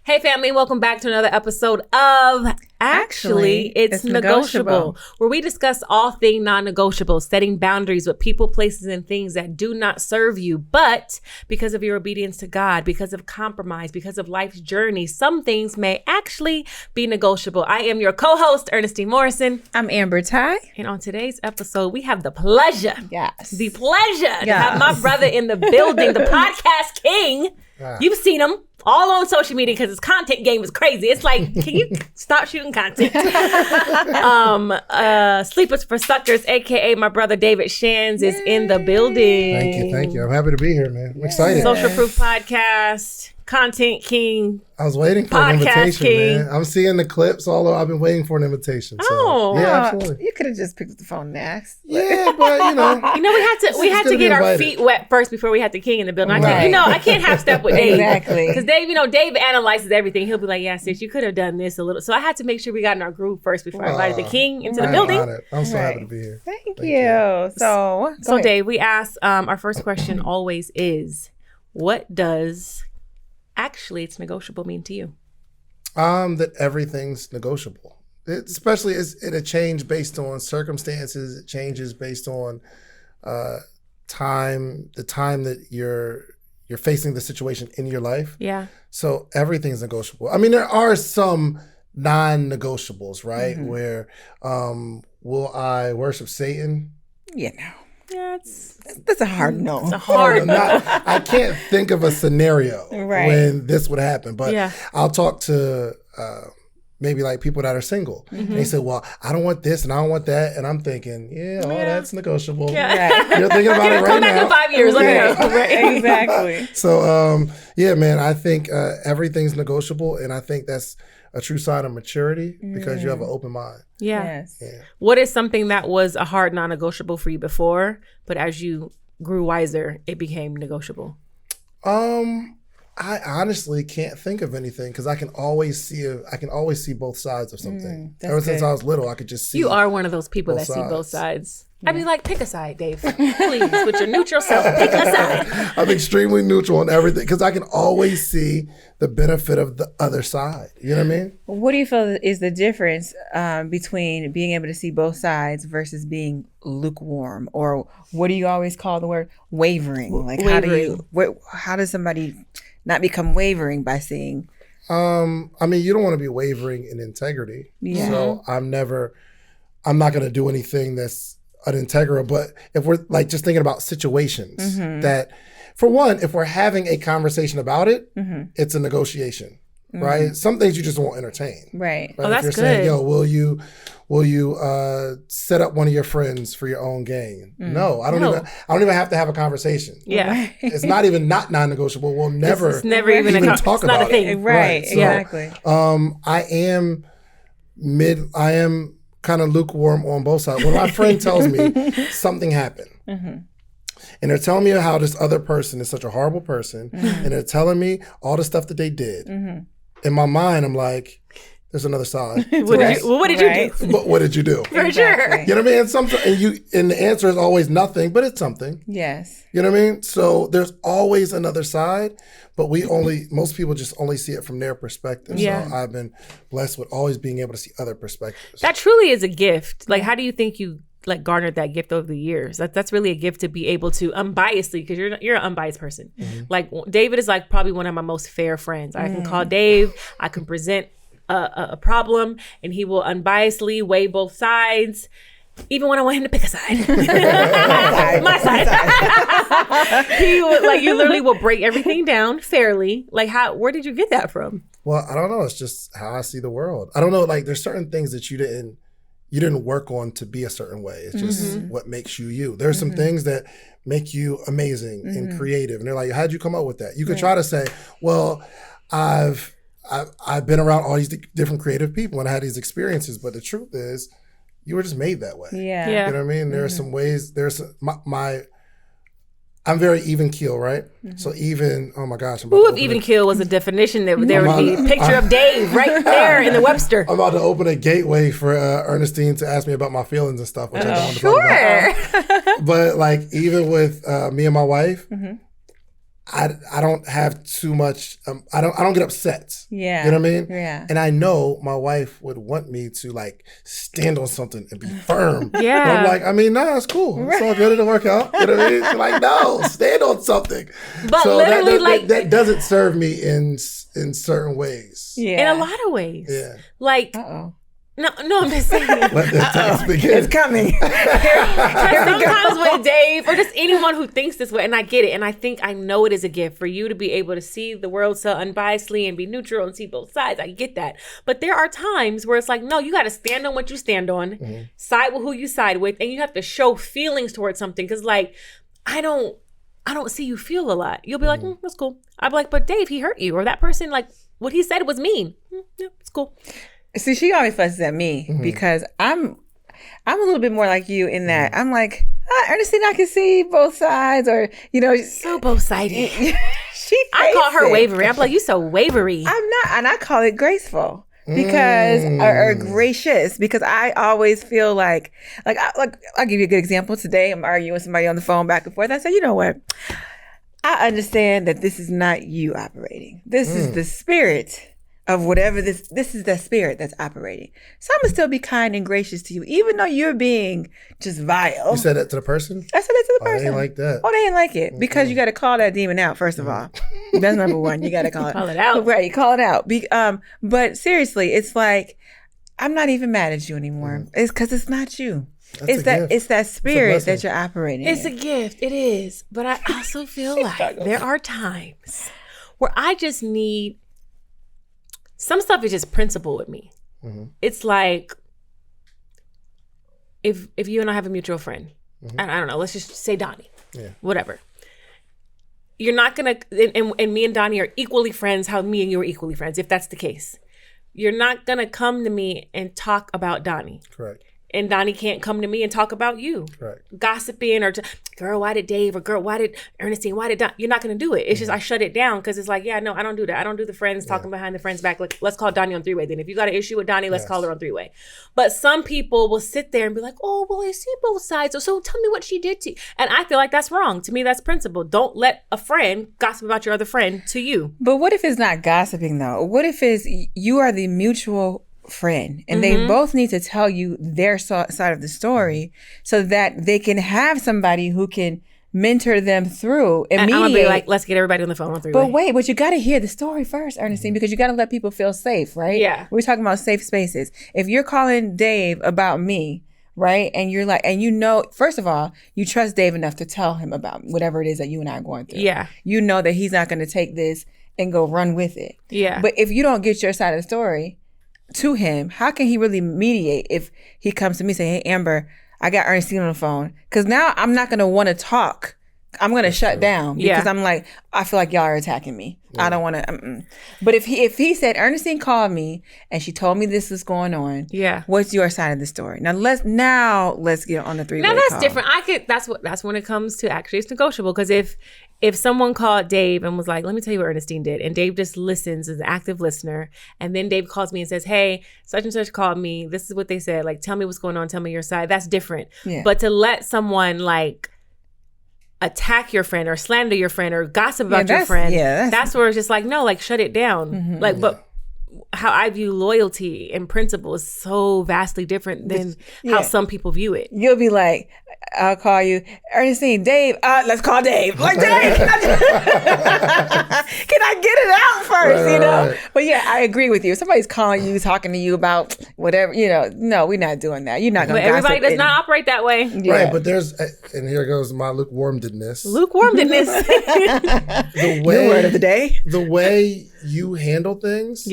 Hey family, welcome back to another episode of Actually, it's negotiable, where we discuss all things non-negotiable, setting boundaries with people, places, and things that do not serve you. But because of your obedience to God, because of compromise, because of life's journey, some things may actually be negotiable. I am your co-host, Ernestine Morrison. I'm Amber Ty. And on today's episode, we have the pleasure to have my brother in the building, the podcast king. You've seen him all on social media because his content game is crazy. It's like, can you stop shooting content? Sleepers for Suckers, a.k.a. my brother David Shands is in the building. Thank you. I'm happy to be here, man. I'm excited. Social Proof Podcast, Content King. I was waiting for an invitation, man. I'm seeing the clips all over. I've been waiting for an invitation. So, yeah, absolutely. You could have just picked up the phone and asked. Yeah, but we had to get our feet wet first before we had the king in the building. I can't half step with Dave. Exactly. Because Dave analyzes everything. He'll be like, yeah, sis, you could have done this a little. So I had to make sure we got in our groove first before I invited the king into the building. I'm so happy to be here. Thank you. So Dave, we asked, our first question always is, what does actually it's negotiable mean to you? That everything's negotiable. Especially it'll change based on circumstances. It changes based on time, the time that you're facing the situation in your life. Yeah. So everything's negotiable. I mean, there are some non-negotiables, right? Mm-hmm. Where will I worship Satan? Yeah, no. Yeah, that's a hard no. It's a hard no. I can't think of a scenario when this would happen, but I'll talk to maybe like people that are single. Mm-hmm. And they say, well, I don't want this and I don't want that. And I'm thinking, that's negotiable. Yeah. You're thinking about it right come back now. in 5 years. Let me know. Right. Exactly. So, man, I think everything's negotiable. And I think that's a true sign of maturity because you have an open mind. Yeah. Yes. Yeah. What is something that was a hard non-negotiable for you before, but as you grew wiser, it became negotiable? I honestly can't think of anything because I can always see both sides of something. Ever since I was little, I could just see. You are one of those people that see both sides. I'd be like, pick a side, Dave. Please, with your neutral self, pick a side. I'm extremely neutral on everything because I can always see the benefit of the other side. You know what I mean? What do you feel is the difference between being able to see both sides versus being lukewarm? Or what do you always call the word wavering? Like, how does somebody not become wavering by seeing? I mean, you don't want to be wavering in integrity. Yeah. So I'm not going to do anything that's unintegral. But if we're like just thinking about situations that, for one, if we're having a conversation about it, it's a negotiation, right? Some things you just won't entertain. Right. Oh, that's if good. You're saying, yo, will you set up one of your friends for your own gain? No, I don't even have to have a conversation. Yeah. It's not even not non-negotiable. We'll never even talk about a thing. it. Right. So, exactly. I am kind of lukewarm on both sides. When my friend tells me something happened, and they're telling me how this other person is such a horrible person, and they're telling me all the stuff that they did, in my mind, I'm like, there's another side. What did you do? But what did you do? For sure. You know what I mean? And the answer is always nothing, but it's something. Yes. You know what I mean? So there's always another side, but most people just only see it from their perspective. Yeah. So I've been blessed with always being able to see other perspectives. That truly is a gift. Like, how do you think you garnered that gift over the years? That's really a gift to be able to unbiasedly, because you're an unbiased person. Like, David is like probably one of my most fair friends. I can call Dave, I can present a problem, and he will unbiasedly weigh both sides, even when I want him to pick a side. My side. He would, you literally will break everything down fairly. Like, where did you get that from? Well, I don't know. It's just how I see the world. I don't know. Like, there's certain things that you didn't work on to be a certain way. It's just what makes you you. There's some things that make you amazing and creative. And they're like, how'd you come up with that? You could try to say, well, I've been around all these different creative people and I had these experiences, but the truth is, you were just made that way. Yeah. You know what I mean? There are some ways. I'm very even keel, right? So even, oh my gosh. If even keel was a definition, there would be a picture of Dave right there in the Webster. I'm about to open a gateway for Ernestine to ask me about my feelings and stuff, which I don't want to talk about. But even with me and my wife, I don't have too much. I don't get upset. Yeah. You know what I mean? Yeah. And I know my wife would want me to like stand on something and be firm. Yeah. But I'm like, I mean, nah, it's cool. It's all good. It'll work out. You know what I mean? She's like, no, stand on something. But so literally, that doesn't serve me in certain ways. Yeah. In a lot of ways. Yeah. Like, Uh-oh. No, I'm just saying. Let the text begin. It's coming. Sometimes with Dave or just anyone who thinks this way, and I get it, and I know it is a gift for you to be able to see the world so unbiasedly and be neutral and see both sides. I get that. But there are times where it's like, no, you got to stand on what you stand on, side with who you side with, and you have to show feelings towards something. Because like, I don't see you feel a lot. You'll be like, that's cool. I'll be like, but Dave, he hurt you, or that person, like what he said was mean. Yeah, it's cool. See, she always fusses at me because I'm a little bit more like you in that I'm like, Ernestine, I can see both sides, or so both-sided. I call her wavery. I'm like, you so wavery. I'm not, and I call it graceful because or gracious, because I always feel like I'll give you a good example. Today, I'm arguing with somebody on the phone back and forth. I said, you know what? I understand that this is not you operating. This is the spirit of whatever this is the spirit that's operating. So I'm going to still be kind and gracious to you, even though you're being just vile. You said that to the person? I said that to the person. They ain't like that. Oh, they ain't like it. Because you got to call that demon out, first of all. That's number one. You got to call it out. Right, call it out. But seriously, it's like, I'm not even mad at you anymore. It's because it's not you. It's that spirit that you're operating in. A gift. It is. But I also feel like there are times where I just need... Some stuff is just principle with me. It's like if you and I have a mutual friend, and I don't know, let's just say Donnie, whatever. You're not gonna, and me and Donnie are equally friends. How me and you are equally friends, if that's the case. You're not gonna come to me and talk about Donnie. Correct. And Donnie can't come to me and talk about you. Right. Gossiping or, girl, why did Dave? Or girl, why did Ernestine? Why did Don? You're not going to do it. It's just I shut it down because it's like, yeah, no, I don't do that. I don't do the friends talking behind the friends back. Like, let's call Donnie on three-way then. If you got an issue with Donnie, let's call her on three-way. But some people will sit there and be like, oh, well, I see both sides. So tell me what she did to you. And I feel like that's wrong. To me, that's principle. Don't let a friend gossip about your other friend to you. But what if it's not gossiping, though? What if it's you are the mutual friend and they both need to tell you their side of the story so that they can have somebody who can mentor them through and I'm gonna be like, let's get everybody on the phone on three-way. But you got to hear the story first, Ernestine, because you got to let people feel safe, right? Yeah. We're talking about safe spaces. If you're calling Dave about me, right, and you're like, and first of all, you trust Dave enough to tell him about whatever it is that you and I are going through. Yeah. You know that he's not going to take this and go run with it. Yeah. But if you don't get your side of the story to him, how can he really mediate if he comes to me saying, hey, Amber, I got Ernestine on the phone? Because now I'm not going to want to talk. I'm going to shut down because I'm like, I feel like y'all are attacking me. I don't want to. But if he said, Ernestine called me and she told me this is going on. Yeah. What's your side of the story? Now let's get on the three-way Now that's call. different. That's when it comes to actually it's negotiable. Because if someone called Dave and was like, let me tell you what Ernestine did, and Dave just listens as an active listener, and then Dave calls me and says, hey, such and such called me, this is what they said, like, tell me what's going on, tell me your side, that's different. Yeah. But to let someone like attack your friend or slander your friend or gossip about your friend, that's where it's just like, no, like, shut it down. But how I view loyalty and principle is so vastly different than how some people view it. You'll be like, I'll call you, Ernestine, Dave, let's call Dave. Like, Dave, can I get it out first, Right. But yeah, I agree with you. If somebody's calling you, talking to you about whatever, no, we're not doing that. You're not going to gossip. Everybody does not operate that way. Yeah. Right, but and here goes my lukewarmness. The word of the day. The way you handle things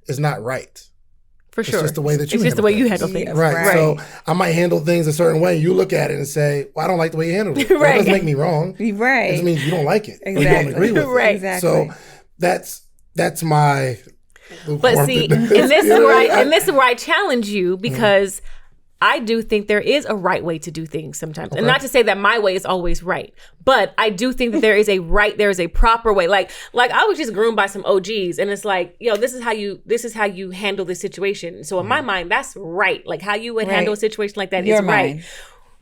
is not right. For sure. It's just the way that you It's just the way you handle things. Right. So I might handle things a certain way. You look at it and say, well, I don't like the way you handled it. That doesn't make me wrong. Right. It just means you don't like it. Exactly. Or you don't agree with it. Exactly. So that's my... But see, and this is where I challenge you, because I do think there is a right way to do things sometimes. Okay. And not to say that my way is always right, but I do think that there is a proper way. Like I was just groomed by some OGs, and it's like, this is how you handle this situation. So in my mind, that's right. Like how you would handle a situation like that is right.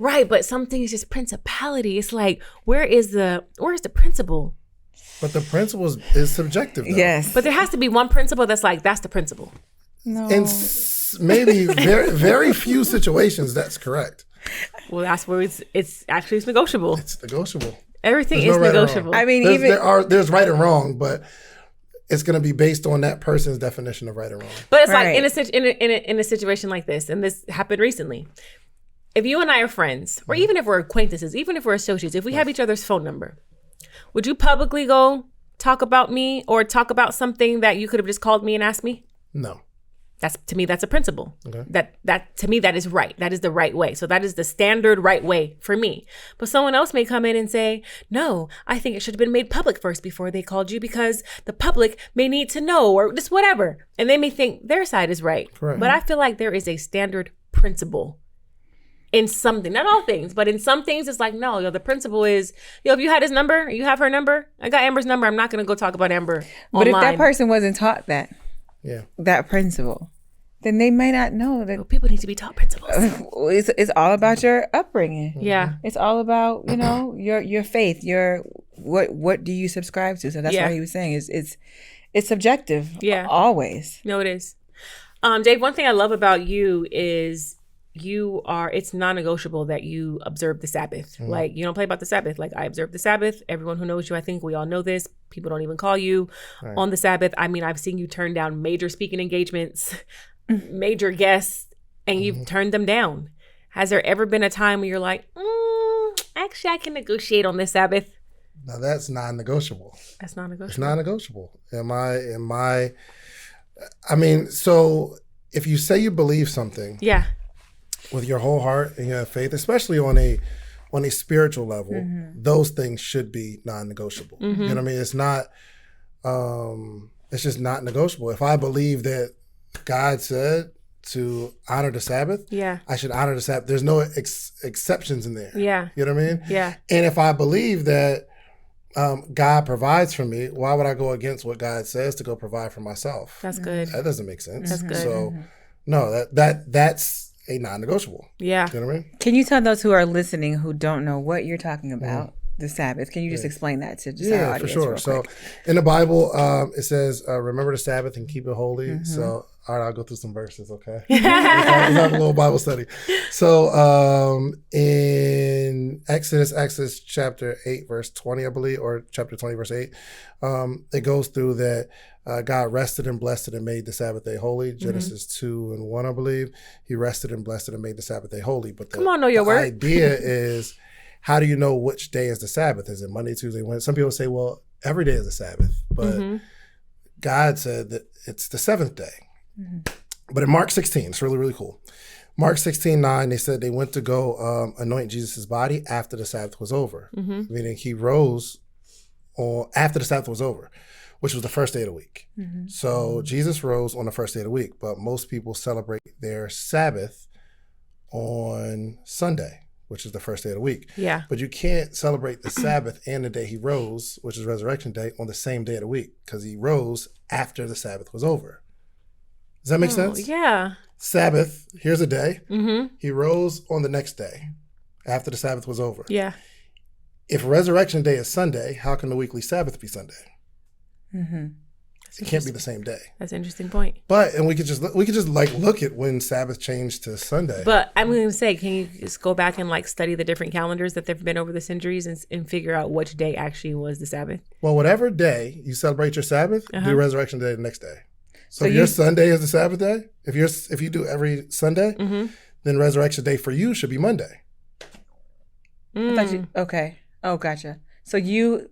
Right, but some things just principality. It's like, where's the principle? But the principle is subjective, though. Yes. But there has to be one principle that's like, that's the principle. No. In maybe very, very few situations, that's correct. Well, that's where it's negotiable. It's negotiable. Everything There's is no right or negotiable. wrong. I mean, there's right and wrong, but it's going to be based on that person's definition of right or wrong. But it's Right. like in a situation like this, and this happened recently. If you and I are friends, or even if we're acquaintances, even if we're associates, if we have each other's phone number, would you publicly go talk about me or talk about something that you could have just called me and asked me? No. To me, that's a principle. Okay. That to me, that is right. That is the right way. So that is the standard right way for me. But someone else may come in and say, no, I think it should have been made public first before they called you because the public may need to know or just whatever. And they may think their side is right. Correct. But I feel like there is a standard principle in something, not all things, but in some things, it's like, no, the principle is, if you had his number, you have her number, I got Amber's number, I'm not going to go talk about Amber But online. if that person wasn't taught that principle, then they may not know that. Well, people need to be taught principles. It's all about your upbringing. Yeah. It's all about, your faith, what do you subscribe to? So that's why he was saying it's subjective. Yeah. Always. No, it is. Dave, one thing I love about you is it's non-negotiable that you observe the Sabbath. Like, you don't play about the Sabbath. Like, I observe the Sabbath. Everyone who knows you, I think we all know this. People don't even call you on the Sabbath. I mean, I've seen you turn down major speaking engagements, major guests, and you've turned them down. Has there ever been a time where you're like, actually, I can negotiate on this Sabbath? Now that's non-negotiable. That's non-negotiable. It's non-negotiable. I mean, so if you say you believe something, Yeah. with your whole heart and you have faith, especially on a spiritual level, those things should be non-negotiable. You know what I mean? It's not. It's just not negotiable. If I believe that God said to honor the Sabbath, Yeah. I should honor the Sabbath. There's no exceptions in there. Yeah. You know what I mean? Yeah. And if I believe that God provides for me, why would I go against what God says to go provide for myself? That's good. That doesn't make sense. That's good. So, no, that's a non-negotiable. Yeah. You know what I mean? Can you tell those who are listening who don't know what you're talking about, the Sabbath? Can you just explain that to just our Yeah, audience for sure. real So quick? in the Bible, it says, remember the Sabbath and keep it holy. So, all right, I'll go through some verses, okay? Let's have a little Bible study. So in Exodus chapter 8, verse 20, I believe, or chapter 20, verse 8, it goes through that God rested and blessed it and made the Sabbath day holy. Genesis 2 and 1, I believe. He rested and blessed it and made the Sabbath day holy. But Come on, know your the word. idea is, how do you know which day is the Sabbath? Is it Monday, Tuesday, Wednesday? Some people say, well, every day is a Sabbath. But God said that it's the seventh day. But in Mark 16, it's really, really cool. Mark 16:9, they said they went to go anoint Jesus' body after the Sabbath was over. Meaning he rose after the Sabbath was over, which was the first day of the week. So Jesus rose on the first day of the week, but most people celebrate their Sabbath on Sunday, which is the first day of the week. Yeah. But you can't celebrate the Sabbath and the day he rose, which is Resurrection Day, on the same day of the week, because he rose after the Sabbath was over. Does that make sense? Yeah. Sabbath, here's a day. He rose on the next day after the Sabbath was over. Yeah. If Resurrection Day is Sunday, how can the weekly Sabbath be Sunday? It can't be the same day. That's an interesting point. But, and we could just like look at when Sabbath changed to Sunday. But I'm going to say, can you just go back and like study the different calendars that there've been over the centuries and figure out which day actually was the Sabbath? Well, whatever day you celebrate your Sabbath, do Resurrection Day the next day. So if your Sunday is the Sabbath day, if you do every Sunday, then Resurrection Day for you should be Monday. I thought okay. Oh, gotcha. So your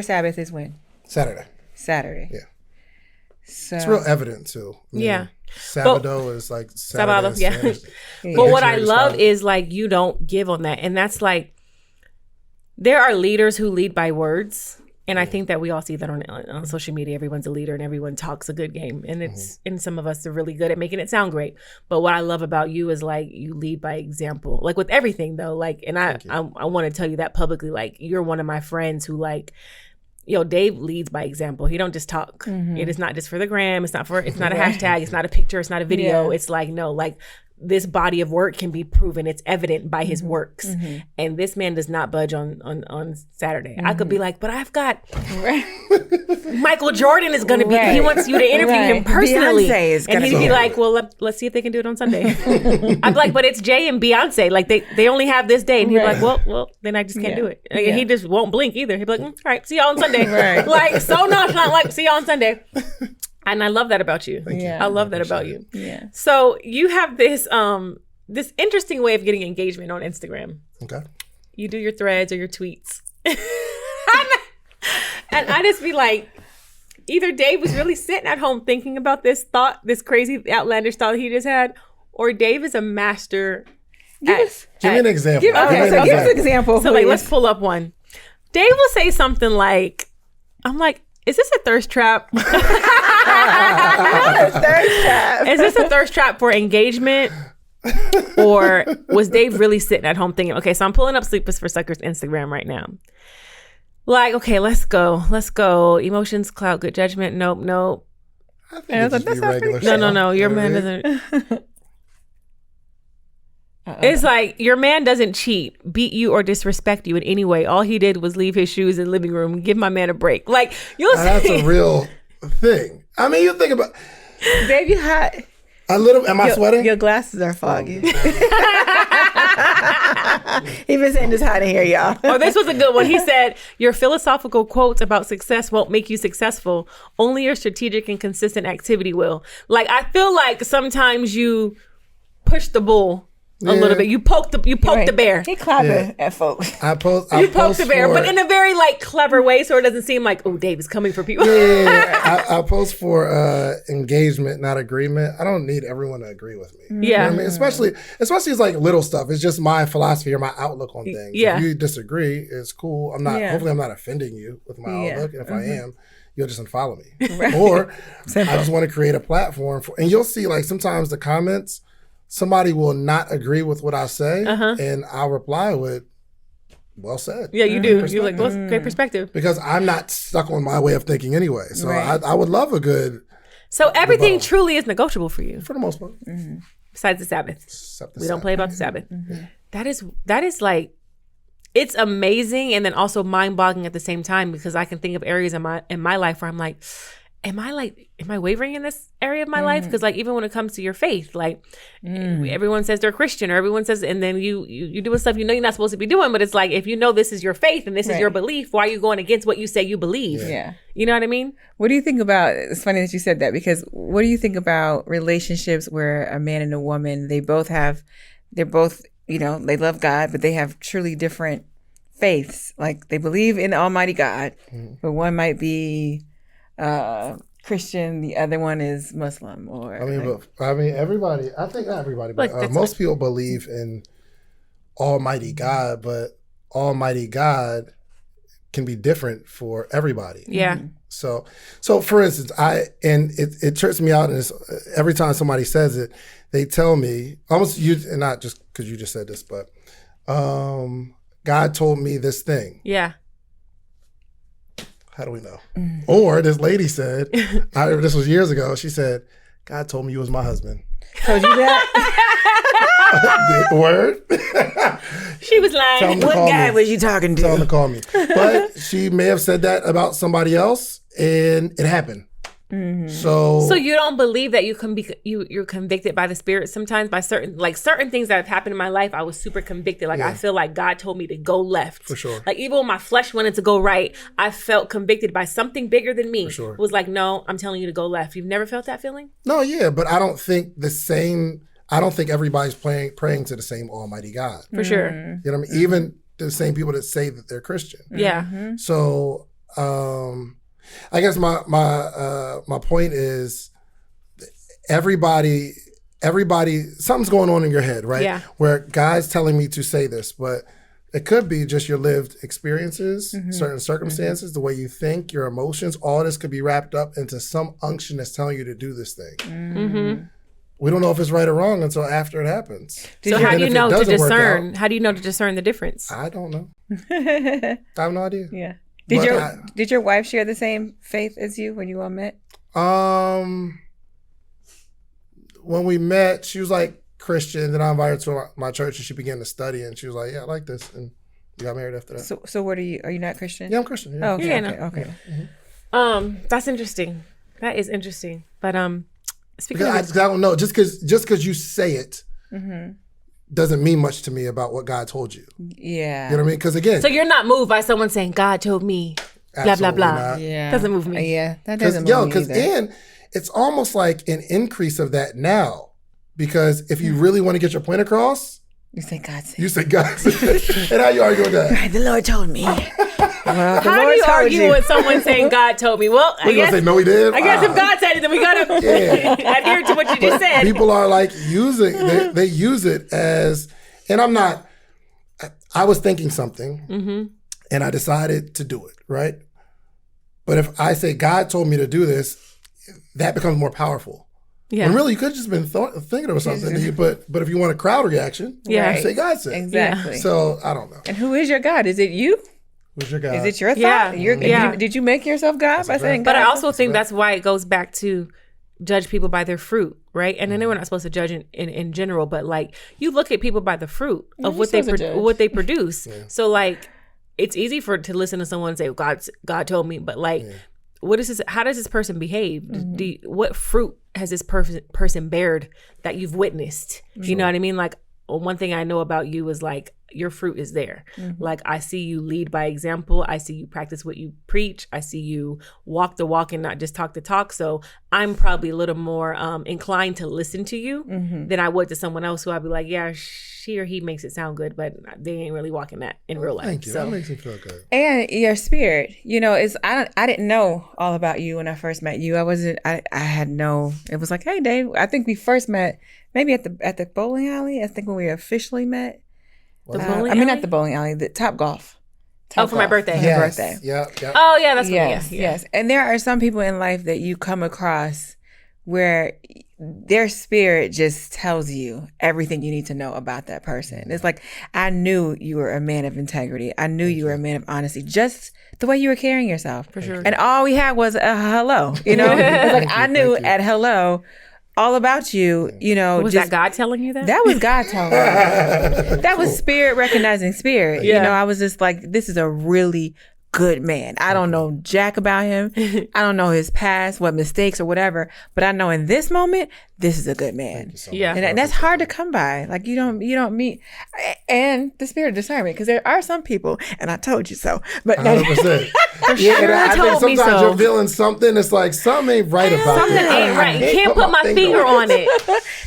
Sabbath is when? Saturday. Saturday. Yeah. So It's real evident too. Yeah. Sabado is like Saturday. Sabbath, yeah. Sunday. But what I love is like you don't give on that. And that's like, there are leaders who lead by words. And I think that we all see that on social media. Everyone's a leader and everyone talks a good game. And and some of us are really good at making it sound great. But what I love about you is like you lead by example. Like with everything though. Like, and I want to tell you that publicly. Like you're one of my friends who like, Dave leads by example. He don't just talk. It is not just for the gram. It's not a hashtag. It's not a picture. It's not a video. Yeah. It's like, no, like this body of work can be proven. It's evident by his works. And this man does not budge on Saturday. I could be like, but I've got Michael Jordan is going to be, he wants you to interview him personally. And he'd be like, well, let's see if they can do it on Sunday. I'd be like, but it's Jay and Beyonce. Like they only have this day. And he'd be like, well, then I just can't do it. And he just won't blink either. He'd be like, all right, see y'all on Sunday. Like so nonchalant, like see y'all on Sunday. And I love that about you. I love that about you. Yeah. So you have this this interesting way of getting engagement on Instagram. Okay. You do your threads or your tweets. And I just be like, either Dave was really sitting at home thinking about this thought, this crazy outlandish thought he just had, or Dave is a master. Give me an example. Give us an example. So like, let's pull up one. Dave will say something like, I'm like, is this a thirst trap? Is this a thirst trap for engagement? Or was Dave really sitting at home thinking, okay, so I'm pulling up Sleepless for Suckers Instagram right now. Like, okay, let's go. Emotions, cloud, good judgment. Nope. I think it's just regular stuff. No. Your man doesn't. It's like, your man doesn't cheat, beat you, or disrespect you in any way. All he did was leave his shoes in the living room. Give my man a break. Like, you'll see. That's a real thing. I mean, you think about... Dave, you hot. A little... Am I sweating? Your glasses are foggy. He been saying this hot in here, y'all. Oh, this was a good one. He said, your philosophical quotes about success won't make you successful. Only your strategic and consistent activity will. Like, I feel like sometimes you push the bull a little bit. You poke the bear. He clapping at folks. I poke the bear, but in a very like clever way, so it doesn't seem like, oh, Dave is coming for people. I post for engagement, not agreement. I don't need everyone to agree with me. Yeah, you know what I mean, especially it's like little stuff. It's just my philosophy or my outlook on things. Yeah. If you disagree, it's cool. Hopefully I'm not offending you with my outlook, and if I am, you'll just unfollow me. Right. Or I just want to create a platform for, and you'll see like sometimes the comments. Somebody will not agree with what I say, and I'll reply with, well said. Yeah, you do. You're like, well, that's great perspective. Because I'm not stuck on my way of thinking anyway. So I would love a good... So everything truly is negotiable for you? For the most part. Besides the Sabbath. We don't play about the Sabbath. That is like, it's amazing and then also mind-boggling at the same time, because I can think of areas in my life where I'm like, am I wavering in this area of my life? Because like, even when it comes to your faith, like everyone says they're Christian, or everyone says, and then you do stuff you're not supposed to be doing, but it's like, if you know this is your faith and this is your belief, why are you going against what you say you believe? Yeah. You know what I mean? What do you think about, it's funny that you said that, because what do you think about relationships where a man and a woman, they're both, you know, they love God, but they have truly different faiths. Like they believe in the Almighty God, but one might be Christian, the other one is Muslim, or everybody. I think not everybody, but most people believe in Almighty God, but Almighty God can be different for everybody. Yeah. So for instance, it trips me out, and every time somebody says it, they tell me almost and not just because you just said this, but God told me this thing. Yeah. How do we know? Or this lady said, this was years ago, she said, God told me you was my husband. Told you that? Word? She was lying. What guy was you talking to? Tell him to call me. But she may have said that about somebody else, and it happened. So you don't believe that you can be you're convicted by the Spirit sometimes by certain things that have happened in my life. I was super convicted. Like I feel like God told me to go left. For sure. Like even when my flesh wanted to go right, I felt convicted by something bigger than me. For sure. It was like, no, I'm telling you to go left. You've never felt that feeling? No, yeah, but I don't think everybody's praying to the same Almighty God. For sure. You know what I mean? Even the same people that say that they're Christian. Yeah. So I guess my point is everybody, something's going on in your head, right? Yeah. Where God's telling me to say this, but it could be just your lived experiences, certain circumstances, the way you think, your emotions, all this could be wrapped up into some unction that's telling you to do this thing. We don't know if it's right or wrong until after it happens. So how do you know to discern? How do you know to discern the difference? I don't know. I have no idea. Yeah. Did your wife share the same faith as you when you all met? When we met, she was like Christian. Then I invited her to my church, and she began to study, and she was like, "Yeah, I like this," and we got married after that. So what are you? Are you not Christian? Yeah, I'm Christian. Yeah. Oh, okay, Yeah, okay. That's interesting. That is interesting. But speaking Because of, I don't know. Just because you say it doesn't mean much to me about what God told you. Yeah. You know what I mean? Because again, so you're not moved by someone saying God told me, blah blah absolutely blah. not. Yeah. Doesn't move me. Yeah, that doesn't move me Because either. and it's almost like an increase of that now. Because if you really want to get your point across, You say God said. you say God. And how you argue with that? The Lord told me. Well, the How do Lord you told argue with someone saying God told me? Well, I We're gonna guess say no, he did. I guess if God said it, then we gotta adhere to what you just said. People are like using they use it as, and I'm not. I was thinking something, and I decided to do it. Right, but if I say God told me to do this, that becomes more powerful. Yeah. And really, you could have just been thinking of something. But if you want a crowd reaction, Yeah. you say God said. Exactly. So I don't know. And who is your God? Is it you? Who's your God? Is it your Yeah. thought? Yeah. Did you make yourself God by saying God? But I also think that's why it goes back to judge people by their fruit, right? And I know we're not supposed to judge in general, but like you look at people by the fruit of what they produce. So like it's easy to listen to someone say God told me, but like what is this? How does this person behave? What fruit has this person bared that you've witnessed? You know what I mean? Like one thing I know about you is like your fruit is there. Like I see you lead by example. I see you practice what you preach. I see you walk the walk and not just talk the talk. So I'm probably a little more inclined to listen to you than I would to someone else who I'd be like, yeah, she or he makes it sound good, but they ain't really walking that in real life. Thank you. So. That makes me feel good. And your spirit, I didn't know all about you when I first met you. I had no, it was like, hey Dave, I think we first met maybe at the bowling alley. I think when we officially met. Bowling I mean, alley? not the bowling alley, the Top Golf. For my birthday. Your birthday. Yeah. Oh yeah, that's Yes, what yes. And there are some people in life that you come across where their spirit just tells you everything you need to know about that person. It's like, I knew you were a man of integrity. I knew you were a man of honesty, just the way you were carrying yourself. For sure. And all we had was a hello, It's like, I knew at hello all about you, Was that God telling you that? That was God telling me. That was spirit recognizing spirit. Yeah. I was just like, this is a really good man. I don't know jack about him. I don't know his past, what mistakes or whatever, but I know in this moment, this is a good man. Yeah. And that's hard to come by. Like you don't meet, and the spirit of discernment, because there are some people, and I told you so, but 100%. For sure, and I think told me sometimes so. you're feeling something. It's like something ain't right about Something it. ain't right. You can't put my finger on it.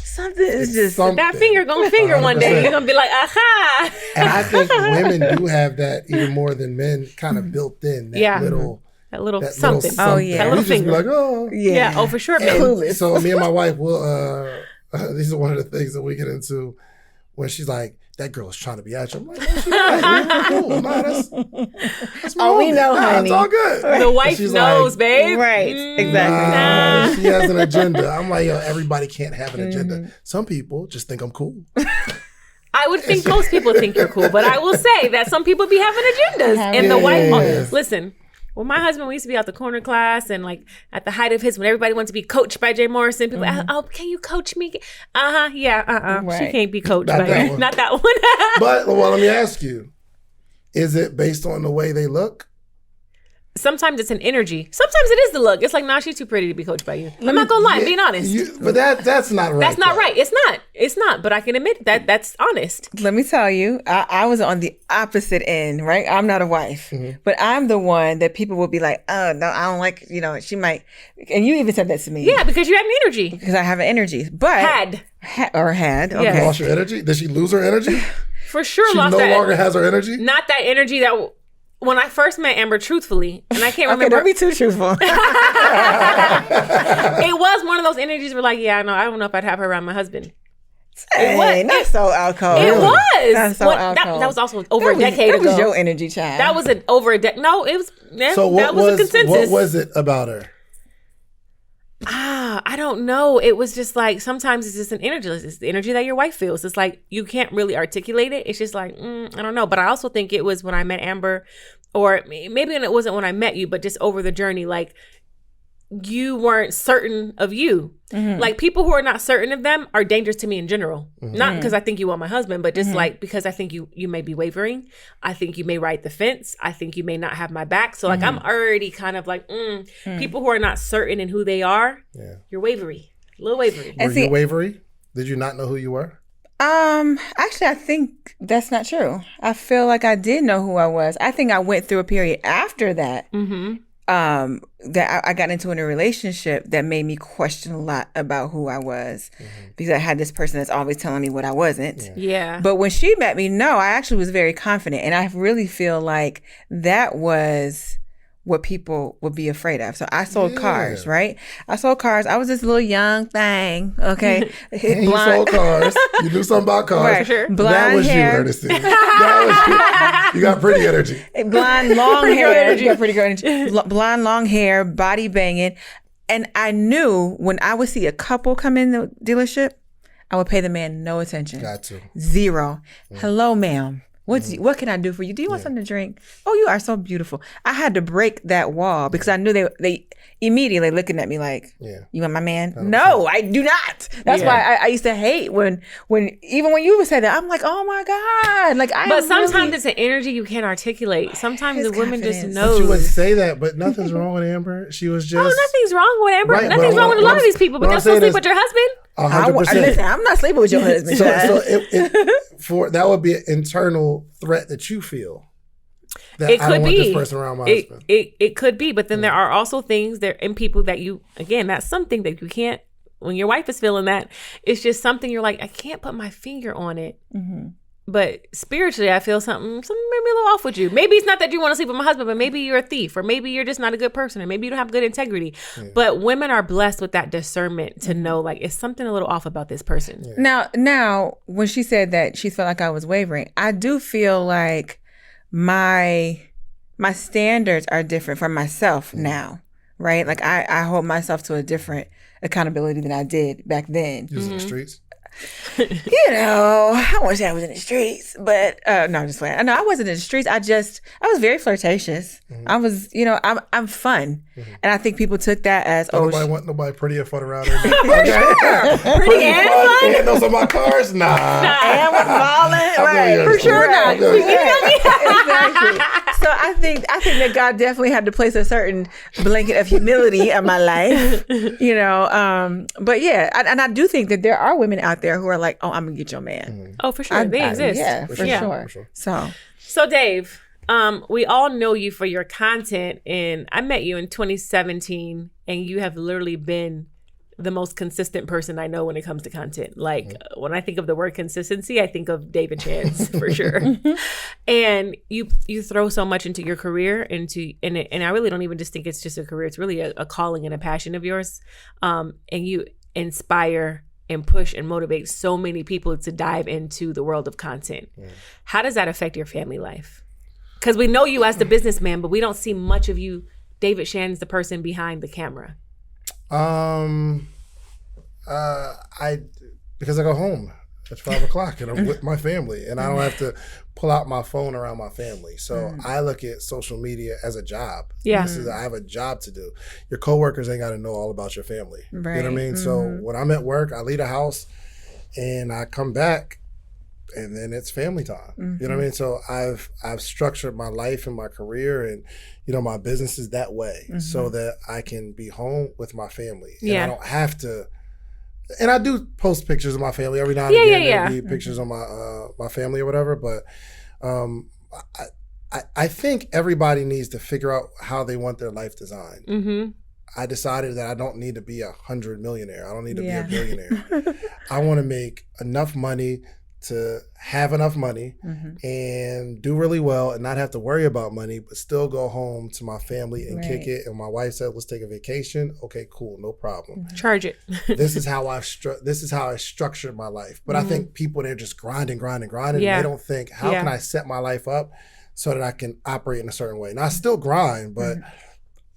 something is just something. That finger gonna finger one day. You're gonna be like, aha. And I think women do have that even more than men, kind of built in. That little That something. Oh, yeah. That little We just be finger. like, oh. Yeah. Oh, for sure, man. clueless. So me and my wife will. These are one of the things that we get into when she's like, "That girl is trying to be at you." I'm like, "No, she's not. We're cool. Nah, that's my Oh, we homie. know, Nah, honey. It's all good." The wife she's knows, like, babe. Right. Exactly. Nah, she has an agenda. I'm like, yo, everybody can't have an agenda. Some people just think I'm cool. I would think most people think you're cool, but I will say that some people be having agendas. And the wife, listen, well, my husband, we used to be out the corner class and like at the height of his, when everybody wanted to be coached by Jay Morrison, people, oh, can you coach me? She Right. can't be coached Not by that him. one. Not that one. But well, let me ask you: is it based on the way they look? Sometimes it's an energy. Sometimes it is the look. It's like, nah, she's too pretty to be coached by you. I'm not gonna lie, I'm being honest. But that's not right. That's not though. right. It's not. But I can admit that that's honest. Let me tell you, I was on the opposite end, right? I'm not a wife, but I'm the one that people will be like, oh, no, I don't like, she might. And you even said that to me. Yeah, because you have an energy. Because I have an energy. But Had. Okay. Yes. Lost your energy? Did she lose her energy? For sure She lost no that. longer has her energy. Not that energy that when I first met Amber, truthfully, and I can't Okay, remember. don't be too truthful. It was one of those energies where like, yeah, I don't know if I'd have her around my husband. Hey, that's so alcohol. It was. That's so alcohol. That was also over a decade that ago. was your energy, child. That was over a decade. No, it was. Yeah, So what that was a consensus. what was it about her? I don't know. It was just like sometimes it's just an energy. It's the energy that your wife feels. It's like you can't really articulate it. It's just like I don't know. But I also think it was when I met Amber, or maybe it wasn't when I met you, but just over the journey. Like you weren't certain of you. Like people who are not certain of them are dangerous to me in general. Not because I think you want my husband, but just like because I think you may be wavering. I think you may ride the fence. I think you may not have my back. So like I'm already kind of like people who are not certain in who they are. You're wavery, a little wavery. Were you wavery? Did you not know who you were? Actually, I think that's not true. I feel like I did know who I was. I think I went through a period after that. That I got into in a relationship that made me question a lot about who I was because I had this person that's always telling me what I wasn't. But when she met me, no, I actually was very confident. And I really feel like that was what people would be afraid of. So I sold cars, right? I sold cars. I was this little young thing, okay? And you sold cars. You knew something about cars. Right. Sure. Blonde that was hair. you, Ernestine. That was you. You got pretty energy. Blonde, long hair. You got pretty good energy. Blonde, long hair, body banging. And I knew when I would see a couple come in the dealership, I would pay the man no attention. Got to. Zero. Hello, ma'am. What can I do for you? Do you want something to drink? Oh, you are so beautiful. I had to break that wall because I knew they immediately looking at me like, you want my man? No, I do not. That's why I used to hate when even when you would say that, I'm like, oh my God. Like But sometimes it's an energy you can't articulate. Sometimes the woman just knows. But you would say that, but nothing's wrong with Amber. She was just. No, nothing's wrong with Amber. Right, nothing's wrong with a lot of these people, but they'll still sleep with your husband. 100%. Listen, I'm not sleeping with your husband. So that would be an internal threat that you feel. That It I could don't want be. this person around my husband. It could be, but then there are also things there in people that you, again, that's something that you can't, when your wife is feeling that, it's just something you're like, I can't put my finger on it. But spiritually, I feel something maybe a little off with you. Maybe it's not that you want to sleep with my husband, but maybe you're a thief, or maybe you're just not a good person, or maybe you don't have good integrity. But women are blessed with that discernment to know, like, it's something a little off about this person. Now, when she said that she felt like I was wavering, I do feel like my standards are different for myself now, right? Like I hold myself to a different accountability than I did back then. You was in the streets? You know, I won't say I was in the streets, but no, I'm just playing. No, I wasn't in the streets. I was very flirtatious. I was, I'm fun, and I think people took that as Nobody want nobody pretty and fun around here. Pretty and fun? And those are my cars? Nah. And with violent, right? For sure not. Exactly. So I think that God definitely had to place a certain blanket of humility in my life, But yeah, and I do think that there are women out there who are like, "Oh, I'm gonna get your man." Oh, for sure, they exist. Yeah, for sure. So Dave, we all know you for your content, and I met you in 2017, and you have literally been the most consistent person I know when it comes to content. Like when I think of the word consistency, I think of David Shands for sure. And you throw so much into your career, and I really don't even just think it's just a career. It's really a calling and a passion of yours. And you inspire and push and motivate so many people to dive into the world of content. How does that affect your family life? Because we know you as the businessman, but we don't see much of you, David Shands, the person behind the camera. Because I go home at 5:00 and I'm with my family, and I don't have to pull out my phone around my family. So I look at social media as a job. Yeah. I have a job to do. Your coworkers ain't got to know all about your family. Right. You know what I mean? So when I'm at work, I leave the house and I come back, and then it's family time. You know what I mean? So I've structured my life and my career and my businesses that way so that I can be home with my family. And I don't have to. And I do post pictures of my family every now and again. There'll be pictures of my family or whatever. But I think everybody needs to figure out how they want their life designed. I decided that I don't need to be 100 millionaire. I don't need to be a billionaire. I want to make enough money to have enough money and do really well and not have to worry about money, but still go home to my family and kick it. And my wife said, let's take a vacation. Okay, cool. No problem. Charge it. This is how I structured my life. But I think people, they're just grinding. And they don't think, how can I set my life up so that I can operate in a certain way? Now I still grind, but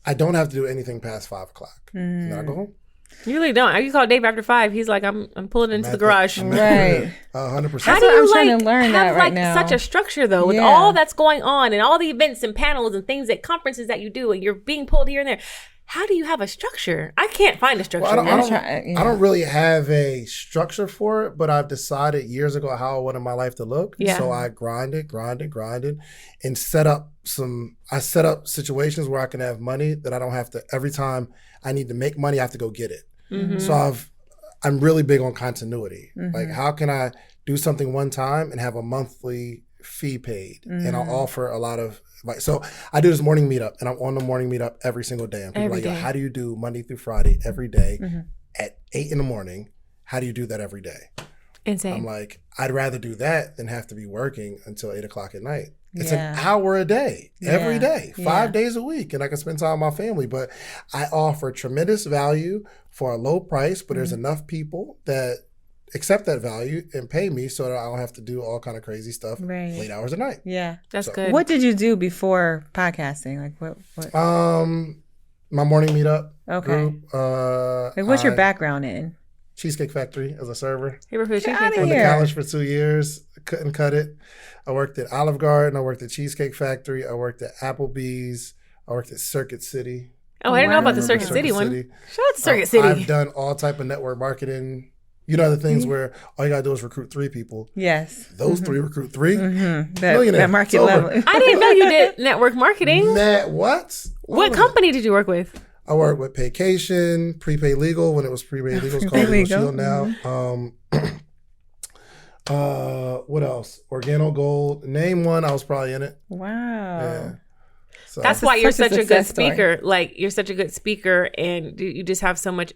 I don't have to do anything past 5:00. And then I go home. You really don't. You call Dave after 5. He's like, I'm pulling into the garage. Right. 100%. How do you I'm trying to learn that right now. Such a structure though, with all that's going on and all the events and panels and things at conferences that you do, and you're being pulled here and there? how do you have a structure? I can't find a structure. I don't really have a structure for it, but I've decided years ago how I wanted my life to look. Yeah. So I grinded, and set up situations where I can have money that I don't have to, every time I need to make money, I have to go get it. Mm-hmm. So I'm really big on continuity. Like, how can I do something one time and have a monthly fee paid? And I'll offer a lot of, like, so I do this morning meetup, and I'm on the morning meetup every single day. And people are like, yo, how do you do Monday through Friday every day at 8 a.m? How do you do that every day? Insane. I'm like, I'd rather do that than have to be working until 8 o'clock at night. It's an hour a day, every day, 5 days a week, and I can spend time with my family. But I offer tremendous value for a low price, but there's enough people that accept that value and pay me so that I don't have to do all kind of crazy stuff late hours at night. Yeah. That's good. What did you do before podcasting? Like what? My morning meetup group. Like, what's your background in? Cheesecake Factory as a server. Hey, Went to college for 2 years. Couldn't cut it. I worked at Olive Garden. I worked at Cheesecake Factory. I worked at Applebee's. I worked at Circuit City. Oh, I didn't know about the Circuit City one. Shout out to Circuit City. I've done all type of network marketing. You know, the things where all you got to do is recruit 3 people. Yes. Those 3 recruit 3. That market level. I didn't know you did network marketing. What? What company did you work with? I worked with Paycation, Prepaid Legal, when it was Prepaid Legal. It's called Legal Shield now. What else? Organo Gold. Name one, I was probably in it. Wow. Yeah. So. That's why you're such a good speaker. Like, you're such a good speaker, and you just have so much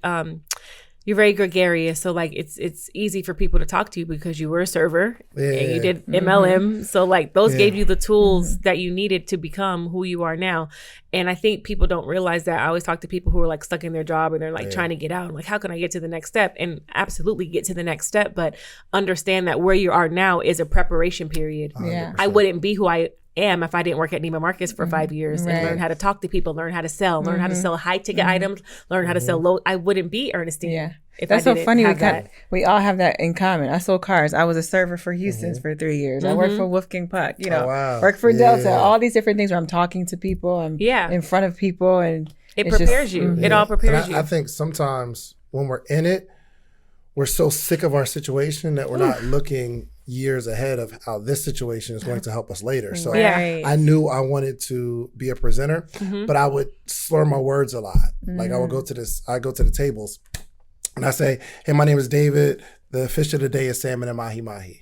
you're very gregarious, so like it's easy for people to talk to you because you were a server and you did MLM. So like those gave you the tools that you needed to become who you are now. And I think people don't realize that. I always talk to people who are like stuck in their job and they're like trying to get out. I'm like, how can I get to the next step? And absolutely get to the next step, but understand that where you are now is a preparation period. 100%. I wouldn't be who I am if I didn't work at Neiman Marcus for 5 years and learn how to talk to people, learn how to sell, learn how to sell high ticket items, learn how to sell low. I wouldn't be Ernestine. Yeah. If That's I so didn't funny. have We all have that in common. I sold cars. I was a server for Houston's for 3 years. I worked for Wolfgang Puck, worked for Delta, all these different things where I'm talking to people. I'm in front of people, and it prepares you. It all prepares you. I think sometimes when we're in it, we're so sick of our situation that we're not looking years ahead of how this situation is going to help us later. So I knew I wanted to be a presenter, but I would slur my words a lot. Like I go to the tables and I say, hey, my name is David. The fish of the day is salmon and mahi-mahi.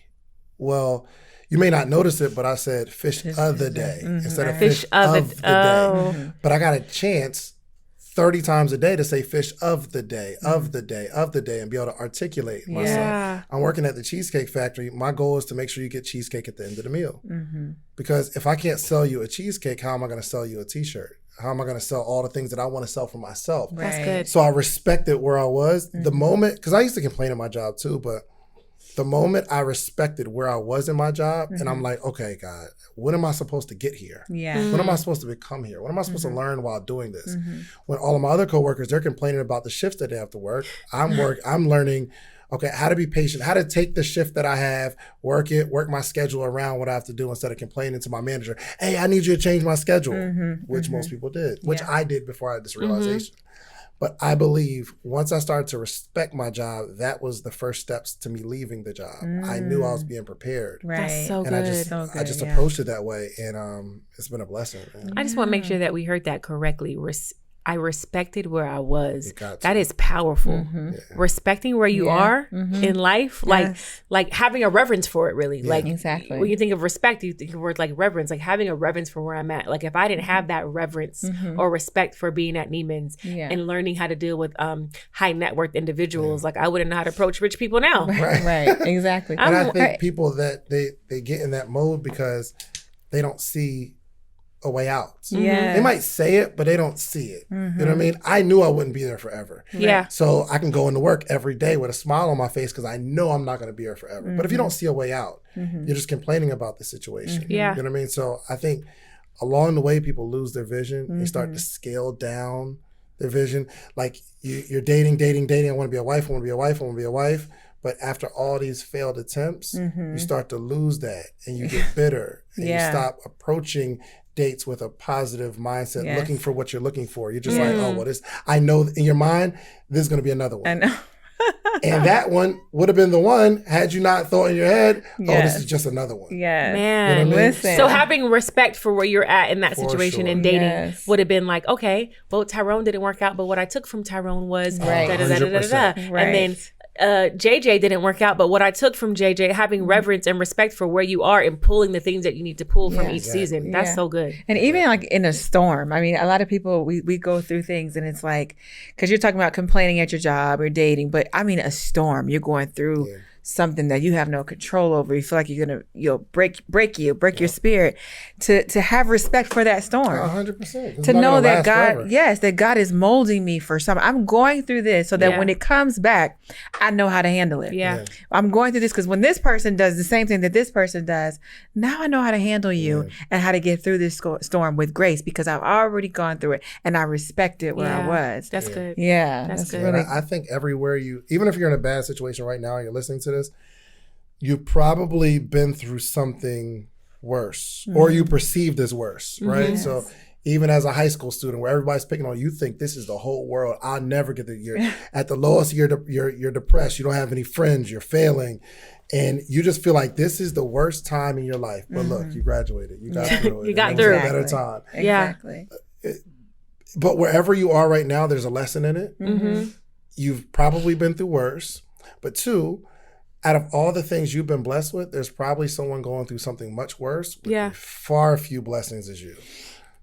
Well, you may not notice it, but I said fish of the day instead of fish of the day. But I got a chance 30 times a day to say fish of the day, of the day, of the day, and be able to articulate myself. I'm working at the Cheesecake Factory. My goal is to make sure you get cheesecake at the end of the meal. Because if I can't sell you a cheesecake, how am I going to sell you a t-shirt? How am I going to sell all the things that I want to sell for myself? That's good. So I respected where I was. The moment, because I used to complain in my job too, but the moment I respected where I was in my job, and I'm like, okay, God, when am I supposed to get here? When am I supposed to become here? What am I supposed to learn while doing this? When all of my other coworkers, they're complaining about the shifts that they have to work. I'm learning, okay, how to be patient, how to take the shift that I have, work my schedule around what I have to do instead of complaining to my manager, hey, I need you to change my schedule, which most people did, which I did before I had this realization. But I believe once I started to respect my job, that was the first steps to me leaving the job. I knew I was being prepared. That's so and good. I just approached it that way, and it's been a blessing. Man. I just want to make sure that we heard that correctly. I respected where I was. That is powerful. Respecting where you are in life, like having a reverence for it, really. Like exactly. When you think of respect, you think of words like reverence, like having a reverence for where I'm at. Like if I didn't have that reverence or respect for being at Neiman's and learning how to deal with high net worth individuals, like I wouldn't know how to approach rich people now. Right. Exactly. And I think people that they get in that mode because they don't see a way out. They might say it, but they don't see it. You know what I mean? I knew I wouldn't be there forever. So I can go into work every day with a smile on my face because I know I'm not going to be here forever. But if you don't see a way out, you're just complaining about the situation. You know what I mean? So I think along the way, people lose their vision. They start to scale down their vision. Like you're dating. I want to be a wife. But after all these failed attempts, you start to lose that and you get bitter and you stop approaching dates with a positive mindset, Yes. looking for what you're looking for. You're just like, oh, well, this, I know in your mind, this is going to be another one. I know. And that one would have been the one had you not thought in your head, oh, this is just another one. Yes. Man, You know what I mean? Listen. so having respect for where you're at in that For situation sure. and dating Yes. would have been like, okay, well, Tyrone didn't work out, but what I took from Tyrone was Right. da-da-da-da-da-da. 100%. Right. And then JJ didn't work out, but what I took from JJ, having reverence and respect for where you are and pulling the things that you need to pull from Yeah. each season. That's Yeah. so good. And even like in a storm, I mean, a lot of people, we go through things and it's like, because you're talking about complaining at your job or dating, but I mean, a storm, you're going through something that you have no control over. You feel like you'll break your spirit. To have respect for that storm. 100%. To know that God, that God is molding me for something. I'm going through this so that when it comes back, I know how to handle it. Yeah. I'm going through this because when this person does the same thing that this person does, now I know how to handle you and how to get through this storm with grace because I've already gone through it and I respected where I was. That's good. Yeah. That's good. really I think everywhere even if you're in a bad situation right now and you're listening to this, you've probably been through something worse or you perceived as worse, right? Yes. So even as a high school student where everybody's picking on you, think this is the whole world. I'll never get there. You're at the lowest, you're depressed. You don't have any friends. You're failing. And you just feel like this is the worst time in your life. But look, you graduated. You got through it. You got It was through a it. better time. Exactly. But wherever you are right now, there's a lesson in it. Mm-hmm. You've probably been through worse. But two, out of all the things you've been blessed with, there's probably someone going through something much worse with far few blessings as you.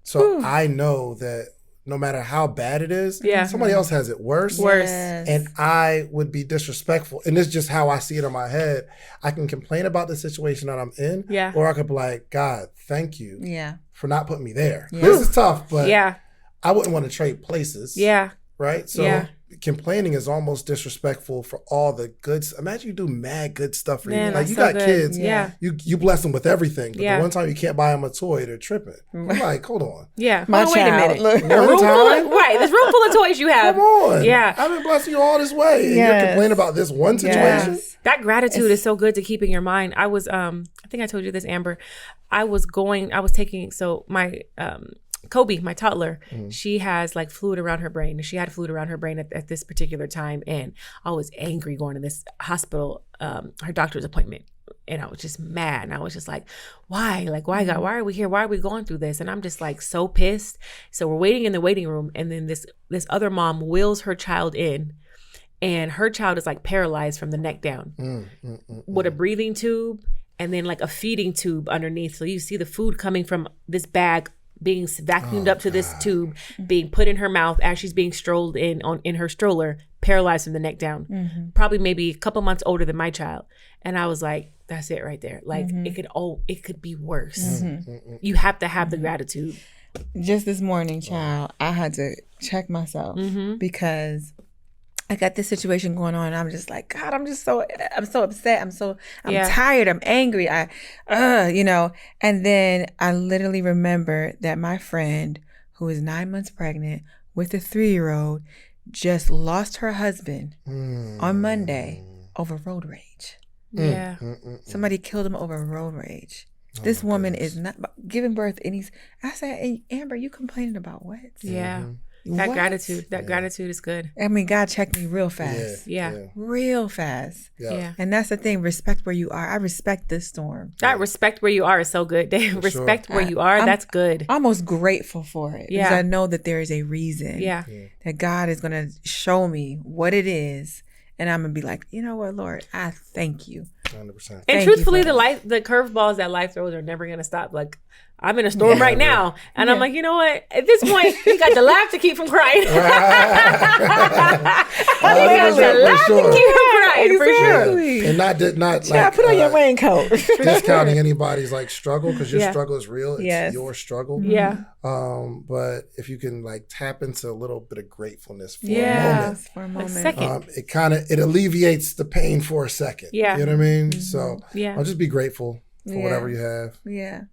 So I know that no matter how bad it is, somebody else has it worse. Yes. And I would be disrespectful. And this is just how I see it in my head. I can complain about the situation that I'm in. Yeah. Or I could be like, God, thank you for not putting me there. Yeah. This is tough, but Yeah. I wouldn't want to trade places. Yeah. Right? So complaining is almost disrespectful for all the good. Imagine you do mad good stuff for you. Like that's you so got good. kids. Yeah. You bless them with everything. But Yeah. the one time you can't buy them a toy, they're tripping. I'm like, hold on. Yeah. My Hold on, wait a child, minute. look. A room full of, right. This room full of toys you have. Come on. Yeah. I've been blessing you all this way. And you're complaining about this one situation. Yes. That gratitude is so good to keep in your mind. I was, I think I told you this, Amber. My Kobe, my toddler, she has like fluid around her brain. She had fluid around her brain at this particular time. And I was angry going to this hospital, her doctor's appointment. And I was just mad. And I was just like, why? Like, why, God? Why are we here? Why are we going through this? And I'm just like so pissed. So we're waiting in the waiting room. And then this other mom wheels her child in. And her child is like paralyzed from the neck down with a breathing tube and then like a feeding tube underneath. So you see the food coming from this bag being vacuumed up to this tube, being put in her mouth as she's being strolled in her stroller, paralyzed from the neck down. Probably maybe a couple months older than my child. And I was like, that's it right there. Like it could be worse. You have to have the gratitude. Just this morning, child, I had to check myself because I got this situation going on and I'm just like, God, I'm so upset. I'm tired. I'm angry. And then I literally remember that my friend who is 9 months pregnant with a 3-year-old just lost her husband on Monday over road rage. Yeah. Somebody killed him over road rage. This woman is not giving birth. And I said, hey, Amber, you complaining about what? Yeah. That gratitude is good. I mean, God checked me real fast. Yeah. Real fast. Yeah. And that's the thing. Respect where you are. I respect this storm. That respect where you are is so good. Respect where you are. That's good. Almost grateful for it. Yeah. Because I know that there is a reason. Yeah. That God is going to show me what it is. And I'm going to be like, you know what, Lord, I thank you. 100%. And truthfully, the curveballs that life throws are never going to stop. Like, I'm in a storm right now. And I'm like, you know what? At this point, you got to laugh to keep from crying. You got to laugh to keep from crying, for sure. And not put on your raincoat. discounting anybody's like struggle, because your struggle is real. It's your struggle. Yeah. But if you can like tap into a little bit of gratefulness for For a moment. A second. it alleviates the pain for a second. Yeah. You know what I mean? So Yeah. I'll just be grateful for whatever you have. Yeah.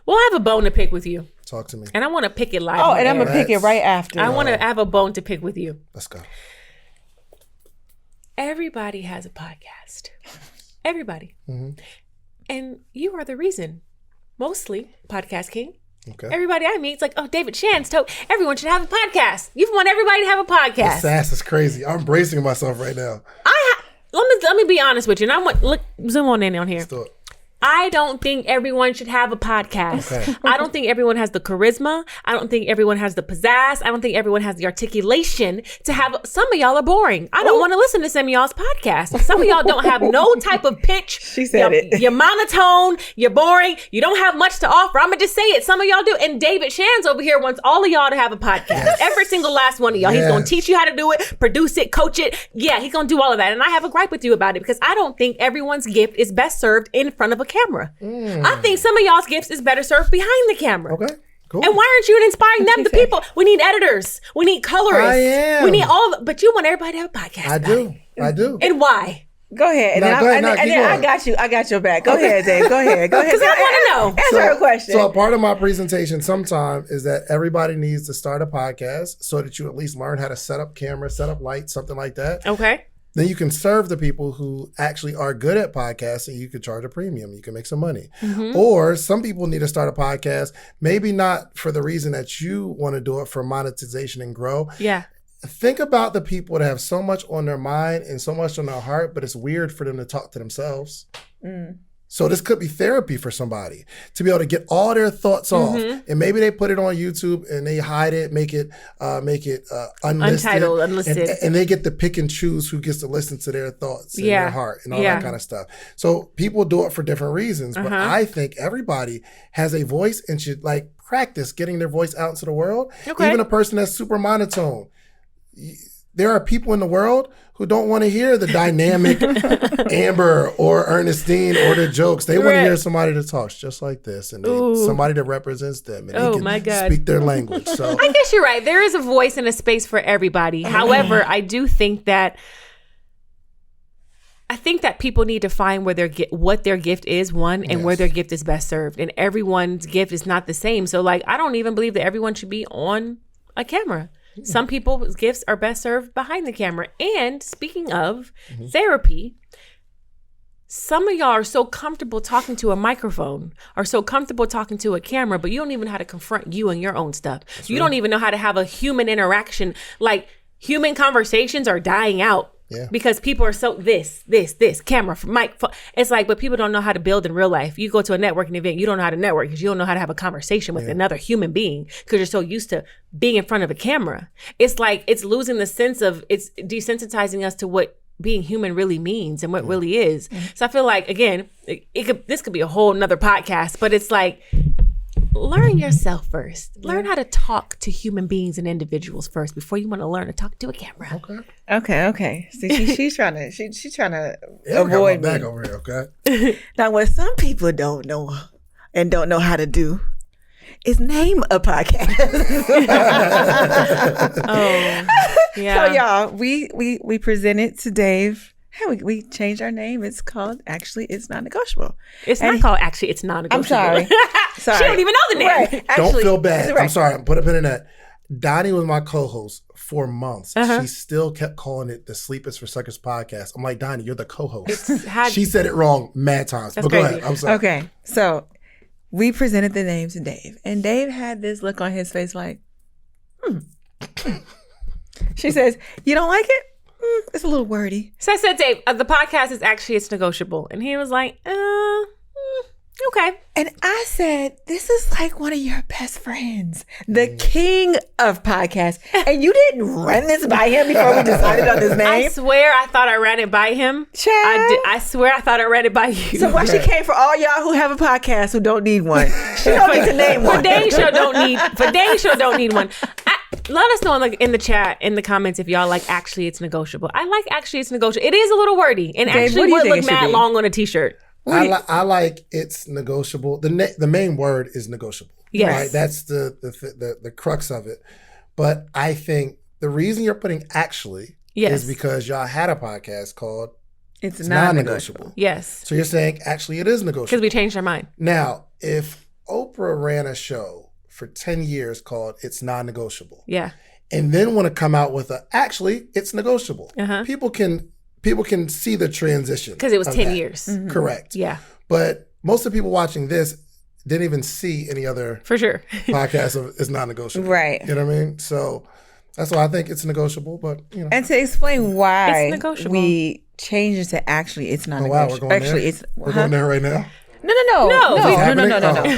Well, I have a bone to pick with you. Talk to me. And I want to pick it live. Oh, on and I'm air. going to pick it right after. I want to have a bone to pick with you. Let's go. Everybody has a podcast. Everybody. And you are the reason. Mostly, Podcast King. Okay. Everybody I meet, it's like, oh, David Shands told everyone should have a podcast. You want everybody to have a podcast. The sass is crazy. I'm bracing myself right now. Let me be honest with you. And I want zoom on in on here. Let's do it. I don't think everyone should have a podcast. Okay. I don't think everyone has the charisma. I don't think everyone has the pizzazz. I don't think everyone has the articulation to have. Some of y'all are boring. I don't want to listen to some of y'all's podcasts. Some of y'all don't have no type of pitch. She said it. You're monotone. You're boring. You don't have much to offer. I'm going to just say it. Some of y'all do. And David Shands over here wants all of y'all to have a podcast. Yes. Every single last one of y'all. Yes. He's going to teach you how to do it, produce it, coach it. Yeah, he's going to do all of that. And I have a gripe with you about it because I don't think everyone's gift is best served in front of a camera. I think some of y'all's gifts is better served behind the camera. Okay. Cool. And why aren't you inspiring them, the people? We need editors. We need colorists. I am. We need all. But you want everybody to have a podcast. I do. And why? Go ahead. No, go ahead. No, And keep then I going. got you. I got your back. Go ahead, Dave. Go ahead. Because I want to know. Answer her question. So a part of my presentation sometime is that everybody needs to start a podcast so that you at least learn how to set up camera, set up lights, something like that. Okay. Then you can serve the people who actually are good at podcasting. You can charge a premium. You can make some money. Mm-hmm. Or some people need to start a podcast, maybe not for the reason that you want to do it, for monetization and grow. Yeah. Think about the people that have so much on their mind and so much on their heart, but it's weird for them to talk to themselves. So this could be therapy for somebody to be able to get all their thoughts off, and maybe they put it on YouTube and they hide it, make it unlisted, Untitled, unlisted. and they get to pick and choose who gets to listen to their thoughts and their heart and all that kind of stuff. So people do it for different reasons, but I think everybody has a voice and should like practice getting their voice out into the world. Okay. Even a person that's super monotone. There are people in the world who don't want to hear the dynamic Amber or Ernestine or the jokes. They want to hear somebody that talks just like this and somebody that represents them and they can speak their language. So I guess you're right. There is a voice and a space for everybody. However, I do think that people need to find where what their gift is, one, and where their gift is best served. And everyone's gift is not the same. So like, I don't even believe that everyone should be on a camera. Some people's gifts are best served behind the camera. And speaking of therapy, some of y'all are so comfortable talking to a microphone or so comfortable talking to a camera, but you don't even know how to confront you and your own stuff. You don't even know how to have a human interaction. Like human conversations are dying out. Yeah. Because people are so this, camera, mic, phone. It's like, but people don't know how to build in real life. You go to a networking event, you don't know how to network because you don't know how to have a conversation with another human being because you're so used to being in front of a camera. It's like, it's losing the sense of, it's desensitizing us to what being human really means and what really is. So I feel like, again, this could be a whole nother podcast, but it's like, learn yourself first. Learn how to talk to human beings and individuals first before you want to learn to talk to a camera. Okay. See, she's trying to avoid avoid back me. over here, okay? Now, what some people don't know and don't know how to do is name a podcast. So, y'all, we presented to Dave. Hey, we changed our name. It's called Actually, It's Non-Negotiable. It's not called Actually, It's Non-Negotiable. I'm sorry. She don't even know the name. Right. Actually, don't feel bad. right. I'm sorry. Put a pin in that. Donnie was my co-host for months. She still kept calling it the Sleep is for Suckers podcast. I'm like, Donnie, you're the co-host. She said it wrong mad times. But go ahead. I'm sorry. Okay. So we presented the name to Dave. And Dave had this look on his face like, She says, you don't like it? It's a little wordy. So I said, Dave, the podcast is Actually, It's Negotiable. And he was like, okay. And I said, this is like one of your best friends, the king of podcasts. And you didn't run this by him before we decided on this name? I swear I thought I ran it by him. Child. I swear I thought I ran it by you. So why she came for all y'all who have a podcast who don't need one? She don't need to name one. For dang sure don't need one. Let us know in the chat, in the comments, if y'all like Actually It's Negotiable. I like Actually It's Negotiable. It is a little wordy and Dave, actually would look mad long on a t-shirt. I like It's Negotiable. The main word is negotiable. Yes. Right? That's the crux of it. But I think the reason you're putting actually is because y'all had a podcast called It's Non-Negotiable. Yes. So you're saying actually it is negotiable. Because we changed our mind. Now, if Oprah ran a show for 10 years called It's Non-Negotiable. Yeah. And then want to come out with actually it's negotiable. People can see the transition. Because it was 10 years. Correct. Yeah. But most of the people watching this didn't even see any other For sure. podcast of it's non-negotiable. Right. You know what I mean? So that's why I think it's negotiable, but And to explain why It's negotiable. we changed it to actually it's oh non-negotiable. wow, we're going Actually, there. it's We're going there right now. No. No. Is this happening?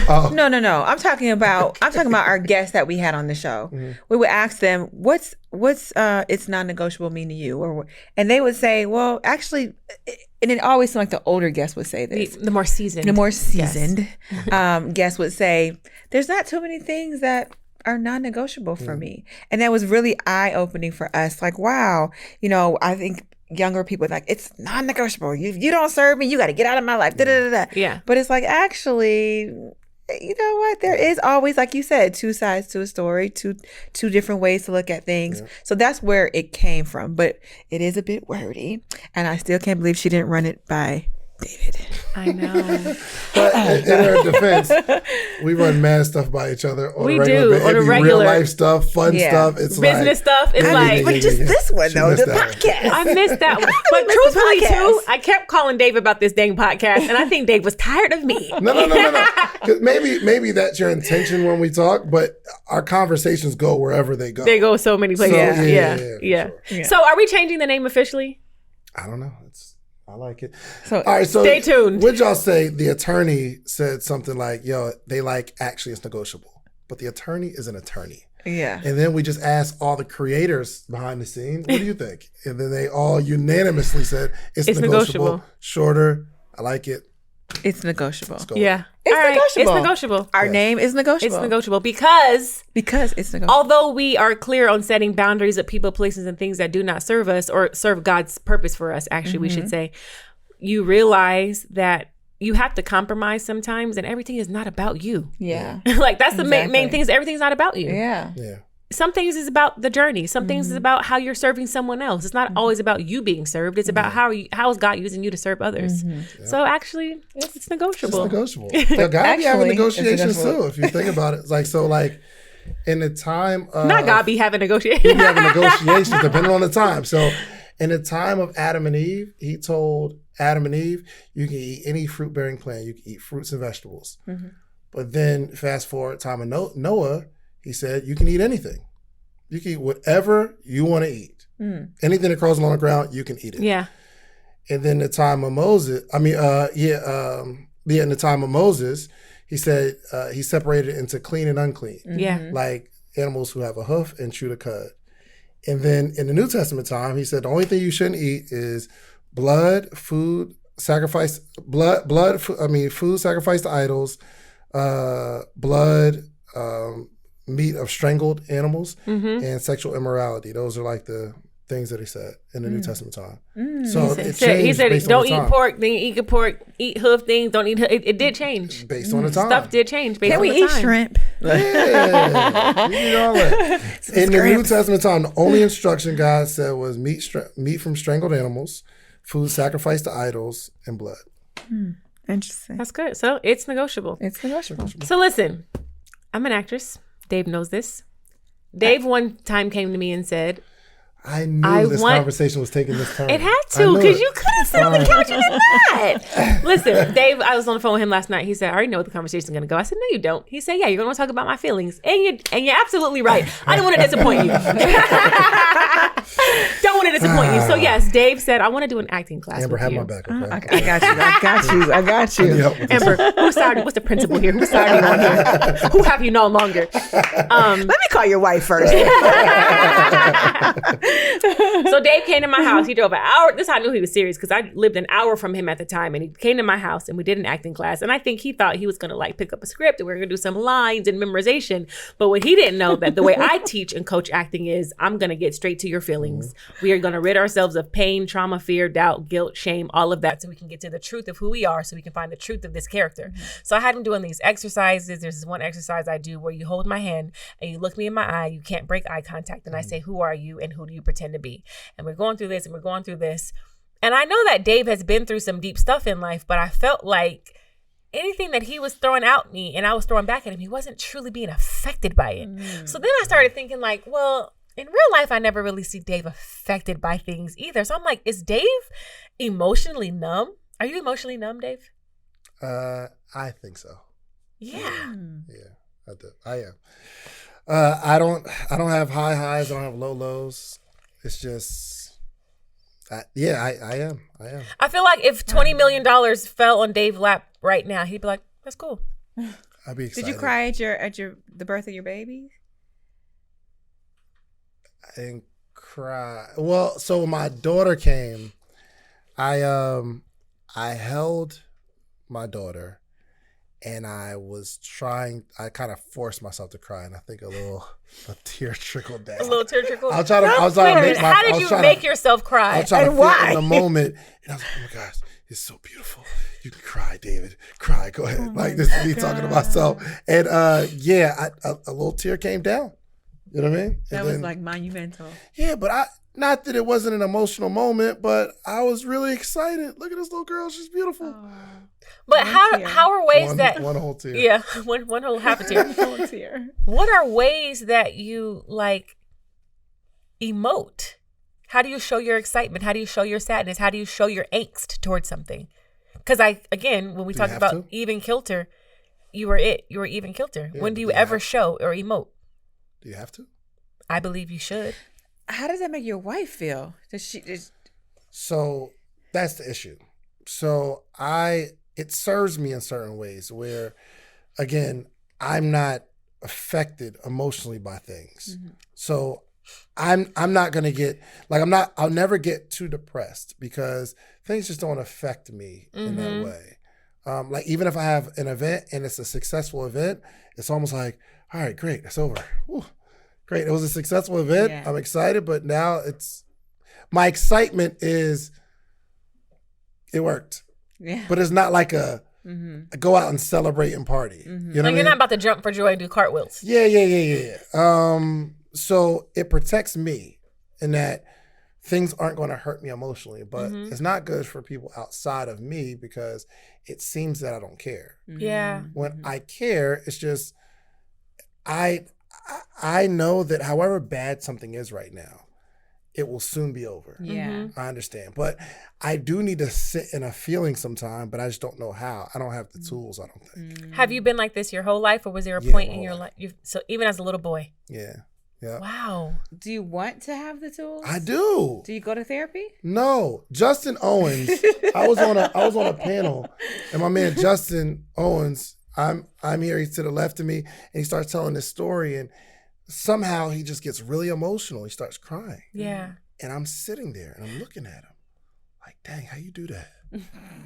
Oh. No. I'm talking about our guests that we had on the show. We would ask them, what's it's non-negotiable mean to you? And they would say, well, actually, and it always seemed like the older guests would say this. The more seasoned. The more seasoned guests would say, there's not too many things that are non-negotiable for me. And that was really eye-opening for us. Like, wow, I think younger people are like, it's non-negotiable. You don't serve me, you got to get out of my life. Yeah. But it's like, actually, you know what? There is always, like you said, two sides to a story, two different ways to look at things. So that's where it came from. But it is a bit wordy. And I still can't believe she didn't run it by David. I know. But in our defense, we run mad stuff by each other on We a regular do, basis. on a It'd be regular- real life stuff, fun stuff. It's Business like, stuff. It's like, But just this one, She though, missed the that one. podcast. I missed that one. But missed the truthfully, podcast. too, I kept calling Dave about this dang podcast, and I think Dave was tired of me. No. 'Cause maybe that's your intention when we talk, but our conversations go wherever they go. They go so many places. So, Yeah. for sure. So are we changing the name officially? I don't know. I like it. So, All right, so stay tuned. Would y'all say the attorney said something like, yo, they like actually it's negotiable, but the attorney is an attorney. Yeah. And then we just asked all the creators behind the scene, what do you think? And then they all unanimously said it's negotiable. Shorter. I like it. It's negotiable. Let's go. Yeah. It's All right, negotiable. It's negotiable. Our name is negotiable. It's negotiable because It's negotiable. although we are clear on setting boundaries of people, places, and things that do not serve us or serve God's purpose for us, actually, we should say, you realize that you have to compromise sometimes and everything is not about you. Yeah. Like that's the main Exactly. thing is everything's not about you. Yeah. Yeah. Some things is about the journey. Some things is about how you're serving someone else. It's not always about you being served. It's about how is God using you to serve others. So actually, it's negotiable. It's negotiable. God be having Actually, negotiations it's negotiable. too, if you think about it. It's like in the time of Not God be having we negotiations. having negotiations depending on the time. So in the time of Adam and Eve, he told Adam and Eve, you can eat any fruit-bearing plant. You can eat fruits and vegetables. But then fast forward time of Noah, he said, you can eat anything. You can eat whatever you want to eat. Anything that crawls along the ground, you can eat it. Yeah. And then the time of Moses, in the time of Moses, he said he separated it into clean and unclean. Yeah. Like animals who have a hoof and chew the cud. And then in the New Testament time, he said the only thing you shouldn't eat is food sacrificed to idols, blood, meat of strangled animals, and sexual immorality. Those are like the things that he said in the New Testament time. So it changed. He said, based on don't the eat time. pork, then eat pork, eat hoof things, don't eat hoof. It did change. Based on the time. Stuff did change based Can on we the eat time. shrimp? Yeah, you need all that. In the New Testament time, the only instruction God said was meat from strangled animals, food sacrificed to idols, and blood. Interesting. That's good. So it's negotiable. It's negotiable. So listen, I'm an actress. Dave knows this. Dave one time came to me and said, I knew this conversation was taking this turn. it had I to knew because it. you couldn't sit on the couch and not. Listen, Dave, I was on the phone with him last night. He said, I already know what the conversation's going to go. I said, no, you don't. He said, yeah, you're going to talk about my feelings. And you're absolutely right. I don't want to disappoint you. Don't want to disappoint you. So yes, Dave said, I want to do an acting class Amber, with have you. my back, okay? I got you. Help with this. Amber, whose side? What's the principal here? Whose side are you on here? Who have you no longer? Let me call your wife first. So Dave came to my house. He drove an hour. This is how I knew he was serious because I lived an hour from him at the time. And he came to my house and we did an acting class. And I think he thought he was going to like pick up a script and we were going to do some lines and memorization. But what he didn't know that the way I teach and coach acting is I'm going to get straight to your feelings. We are going to rid ourselves of pain, trauma, fear, doubt, guilt, shame, all of that so we can get to the truth of who we are so we can find the truth of this character. So I had him doing these exercises. There's this one exercise I do where you hold my hand and you look me in my eye. You can't break eye contact. And I say, who are you and who do you pretend to be? And we're going through this and we're going through this. And I know that Dave has been through some deep stuff in life, but I felt like anything that he was throwing at me and I was throwing back at him, he wasn't truly being affected by it. So then I started thinking like, well, in real life, I never really see Dave affected by things either. So I'm like, is Dave emotionally numb? Are you emotionally numb, Dave? I think so. Yeah. Yeah, I am. I don't have high highs. I don't have low lows. It's just, I am. I feel like if $20 million fell on Dave's lap right now, he'd be like, "That's cool." I'd be excited. Did you cry at the birth of your baby? I didn't cry. Well, so when my daughter came, I held my daughter, and I kind of forced myself to cry, and I think a tear trickled down. A little tear trickled. I was trying to make How did you make yourself cry? I was trying to feel it in the moment, and I was like, "Oh my gosh, it's so beautiful. You can cry, David. Cry. Go ahead." Like this is me talking to myself, and a little tear came down. You know what I mean? That was like monumental. Yeah, but not that it wasn't an emotional moment, but I was really excited. Look at this little girl; she's beautiful. Oh. But how are ways that one whole tear? Yeah, one whole half a tear. Whole tear. What are ways that you like emote? How do you show your excitement? How do you show your sadness? How do you show your angst towards something? Because when we talked about even kilter, you were even kilter. Yeah, when do you ever show or emote? Do you have to? I believe you should. How does that make your wife feel? So that's the issue. So it serves me in certain ways where, again, I'm not affected emotionally by things. Mm-hmm. So I'm not gonna get I'll never get too depressed because things just don't affect me in that way. Like even if I have an event and it's a successful event, it's almost like, all right, great, it's over. Whew, great, it was a successful event. Yeah. I'm excited, but now my excitement is it worked. Yeah. But it's not like a go out and celebrate and party. Mm-hmm. You know, you're not about to jump for joy and do cartwheels. Yeah. So it protects me in that things aren't going to hurt me emotionally, but it's not good for people outside of me because it seems that I don't care. Yeah. When I care, it's just I know that however bad something is right now, it will soon be over. Yeah. I understand. But I do need to sit in a feeling sometime, but I just don't know how. I don't have the tools, I don't think. Have you been like this your whole life, or was there a point in your life? So even as a little boy? Yeah. Wow. Do you want to have the tools? I do. Do you go to therapy? No. Justin Owens, I was on a panel, and my man Justin Owens, I'm here, he's to the left of me, and he starts telling this story, and somehow he just gets really emotional. He starts crying. Yeah. And I'm sitting there and I'm looking at him like, dang, how you do that?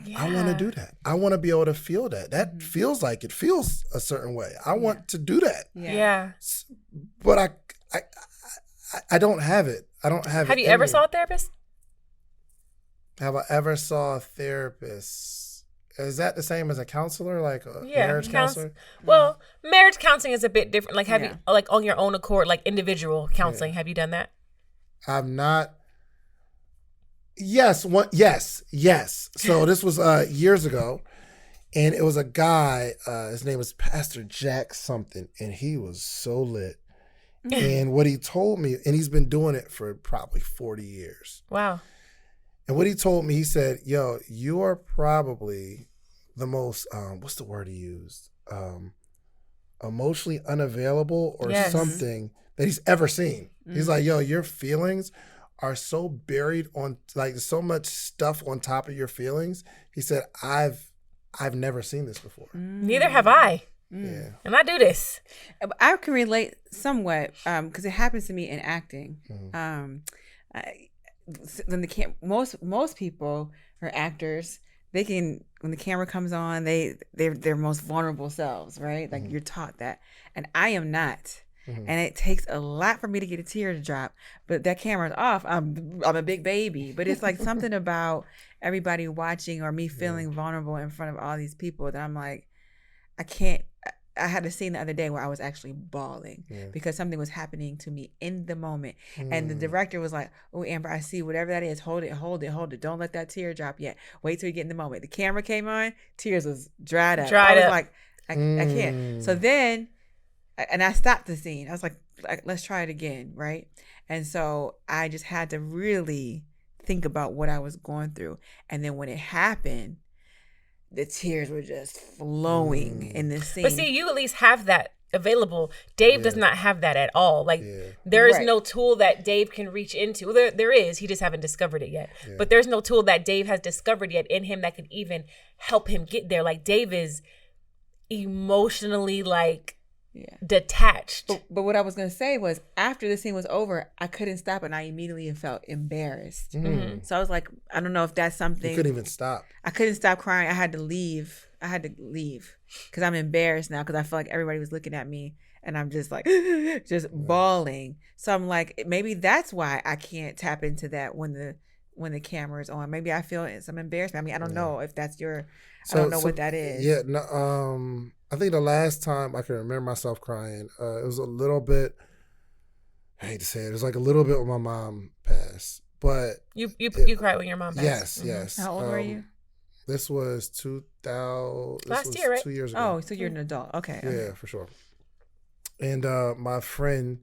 Yeah. I want to do that. I want to be able to feel that. That feels like it feels a certain way. I want to do that. Yeah. But I don't have it. I don't have it. Have you ever saw a therapist? Have I ever saw a therapist? Is that the same as a counselor, like a marriage counselor? Well, marriage counseling is a bit different. Like, have you, like, on your own accord, like individual counseling? Have you done that? I've not. Yes. So this was years ago, and it was a guy. His name was Pastor Jack something, and he was so lit. And what he told me, and he's been doing it for probably 40 years. Wow. And what he told me, he said, yo, you are probably the most, what's the word he used? Emotionally unavailable or something that he's ever seen. He's like, yo, your feelings are so buried on, like, so much stuff on top of your feelings. He said, I've never seen this before. Neither have I. Yeah. And I do this. I can relate somewhat because it happens to me in acting. Most people are actors. They can, when the camera comes on, they're their most vulnerable selves, right? Like you're taught that, and I am not. And it takes a lot for me to get a tear to drop. But that camera's off. I'm a big baby. But it's like something about everybody watching or me feeling vulnerable in front of all these people that I'm like, I can't. I had a scene the other day where I was actually bawling because something was happening to me in the moment. And the director was like, oh, Amber, I see whatever that is. Hold it. Don't let that tear drop yet. Wait till you get in the moment. The camera came on. Tears was dried up. I was like, I can't. So then, and I stopped the scene. I was like, let's try it again, right? And so I just had to really think about what I was going through. And then when it happened, the tears were just flowing in this scene. But see, you at least have that available. Dave does not have that at all. Like there is no tool that Dave can reach into. Well, there is. He just haven't discovered it yet. Yeah. But there's no tool that Dave has discovered yet in him that could even help him get there. Like Dave is emotionally like detached. But what I was gonna say was after the scene was over, I couldn't stop and I immediately felt embarrassed. So I was like, I don't know if that's something. You couldn't even stop. I couldn't stop crying. I had to leave because I'm embarrassed now because I felt like everybody was looking at me and I'm just like just bawling. So I'm like, maybe that's why I can't tap into that when the camera is on. Maybe I feel some embarrassment. I mean, I don't know if that's your. I don't know what that is. Yeah, no. I think the last time I can remember myself crying, it was a little bit. I hate to say it. It was like a little bit when my mom passed, but you cried when your mom passed. Yes. How old were you? This was 2000. Last year, right? 2 years ago. Oh, so you're an adult. Okay. Yeah, for sure. And my friend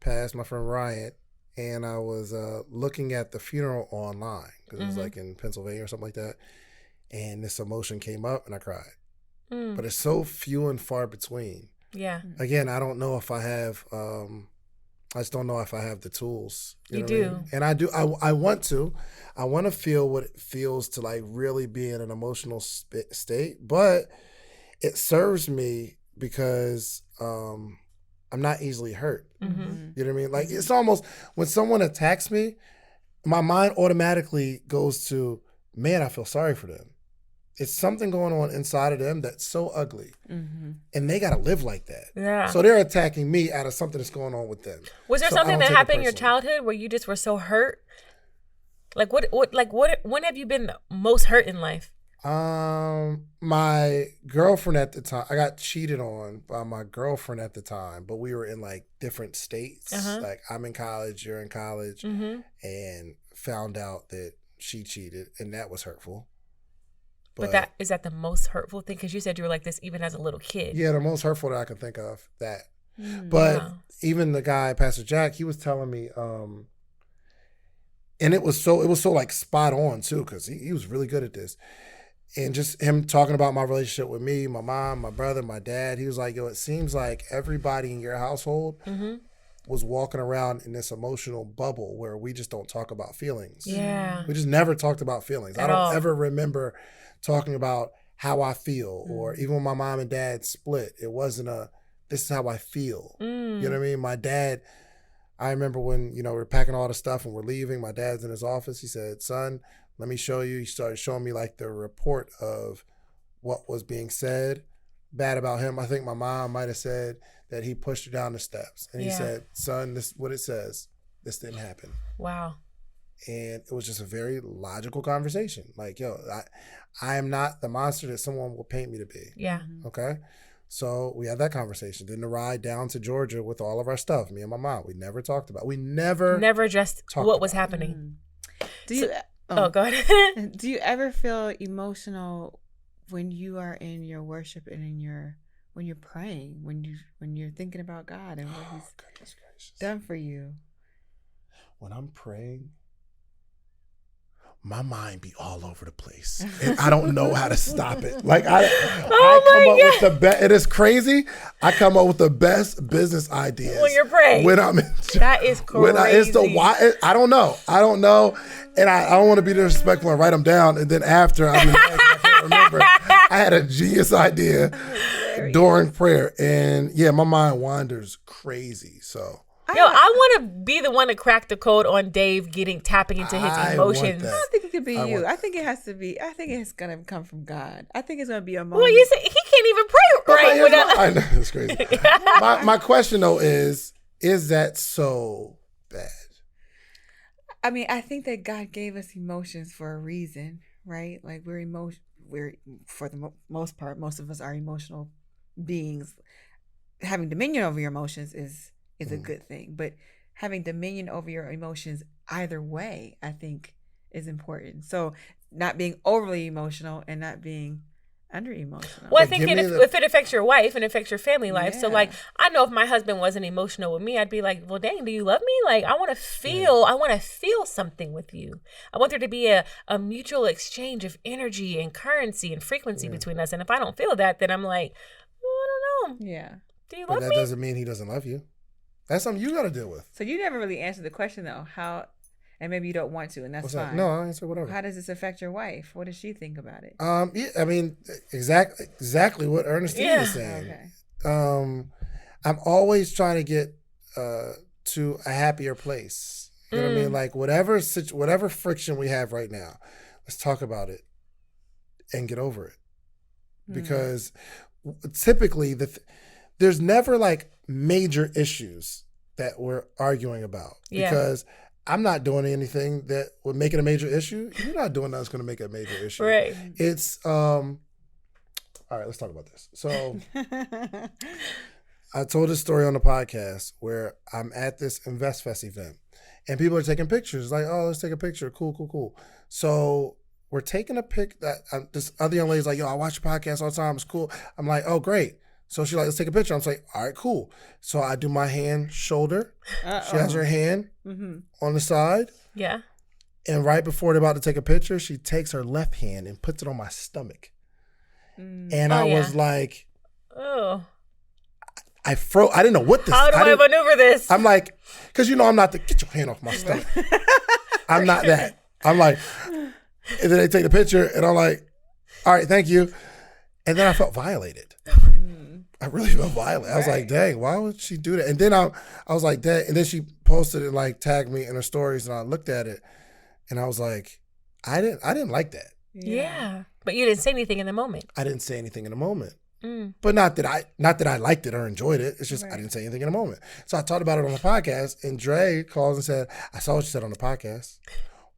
passed, my friend Ryan, and I was looking at the funeral online because it was like in Pennsylvania or something like that. And this emotion came up and I cried. But it's so few and far between. Yeah. Again, I don't know if I have, I just don't know if I have the tools. You do. I mean? And I do. I want to. I want to feel what it feels to like really be in an emotional state. But it serves me because I'm not easily hurt. You know what I mean? Like it's almost when someone attacks me, my mind automatically goes to, man, I feel sorry for them. It's something going on inside of them that's so ugly. And they got to live like that. Yeah. So they're attacking me out of something that's going on with them. Was there something that happened in your childhood where you just were so hurt? Like when have you been the most hurt in life? My girlfriend at the time, I got cheated on by my girlfriend at the time, but we were in like different states. Like I'm in college, you're in college, and found out that she cheated, and that was hurtful. But is that the most hurtful thing? Because you said you were like this even as a little kid. Yeah, the most hurtful that I can think of, that. But even the guy, Pastor Jack, he was telling me, and it was so like spot on too, because he was really good at this. And just him talking about my relationship with me, my mom, my brother, my dad, he was like, yo, it seems like everybody in your household was walking around in this emotional bubble where we just don't talk about feelings. Yeah. We just never talked about feelings. I don't ever remember talking about how I feel, or even when my mom and dad split, it wasn't this is how I feel. You know what I mean? My dad, I remember when, we're packing all the stuff and we're leaving, my dad's in his office. He said, son, let me show you. He started showing me like the report of what was being said bad about him. I think my mom might have said that he pushed her down the steps. And he said, son, this is what it says. This didn't happen. Wow. And it was just a very logical conversation. Like, yo, I am not the monster that someone will paint me to be. Yeah. Okay? So we had that conversation. Then the ride down to Georgia with all of our stuff, me and my mom, we never talked about it. We never addressed what was happening. Do you... go ahead. Do you ever feel emotional when you are in your worship and when you're praying, when you're thinking about God and what He's done for you? When I'm praying, my mind be all over the place, and I don't know how to stop it. Like I come up with the best. It is crazy. I come up with the best business ideas when you're praying. When I'm in that is crazy. It's the why. I don't know, and I don't want to be disrespectful and write them down, and then after I can't remember. I had a genius idea during prayer, and my mind wanders crazy. So. Yo, I want to be the one to crack the code on Dave tapping into his emotions. I don't think it could be you. I think it has to be. I think it's gonna come from God. I think it's gonna be a moment. Well, you said he can't even pray right. I know, it's crazy. my question though is that so bad? I mean, I think that God gave us emotions for a reason, right? Like we're for the most part, most of us are emotional beings. Having dominion over your emotions is a good thing, but having dominion over your emotions either way, I think, is important. So not being overly emotional and not being under emotional. Well, I think if it affects your wife and affects your family life. So like, I know if my husband wasn't emotional with me, I'd be like, well, dang, do you love me? Like, I want to feel something with you. I want there to be a mutual exchange of energy and currency and frequency between us. And if I don't feel that, then I'm like, I don't know. Yeah. Do you love me? That doesn't mean he doesn't love you. That's something you got to deal with. So you never really answered the question though. How, and maybe you don't want to, and that's fine. No, I'll answer whatever. How does this affect your wife? What does she think about it? Yeah, I mean, exactly what Ernestine is saying. Okay. I'm always trying to get to a happier place. You know what I mean? Like whatever friction we have right now, let's talk about it and get over it. Because typically there's never like major issues that we're arguing about because I'm not doing anything that would make it a major issue. You're not doing that's going to make it a major issue. Right. It's all right. Let's talk about this. So I told this story on the podcast where I'm at this InvestFest event and people are taking pictures. Like, oh, let's take a picture. Cool. So we're taking a pic. This other young lady's like, yo, I watch your podcast all the time. It's cool. I'm like, oh, great. So she's like, let's take a picture. I'm like, all right, cool. So I do my hand, shoulder. She has her hand on the side. Yeah. And right before they're about to take a picture, she takes her left hand and puts it on my stomach. And I was like, oh. I froze. I didn't know what this. How do I maneuver this? I'm like, because I'm not get your hand off my stomach. I'm not that. I'm like, and then they take the picture and I'm like, all right, thank you. And then I felt violated. I really felt violated. I was like, dang, why would she do that? And then I was like, dang. And then she posted it, like tagged me in her stories, and I looked at it, and I was like, I didn't like that. Yeah, but you didn't say anything in the moment. I didn't say anything in the moment. But not that I liked it or enjoyed it. It's just I didn't say anything in the moment. So I talked about it on the podcast, and Dre calls and said, I saw what you said on the podcast.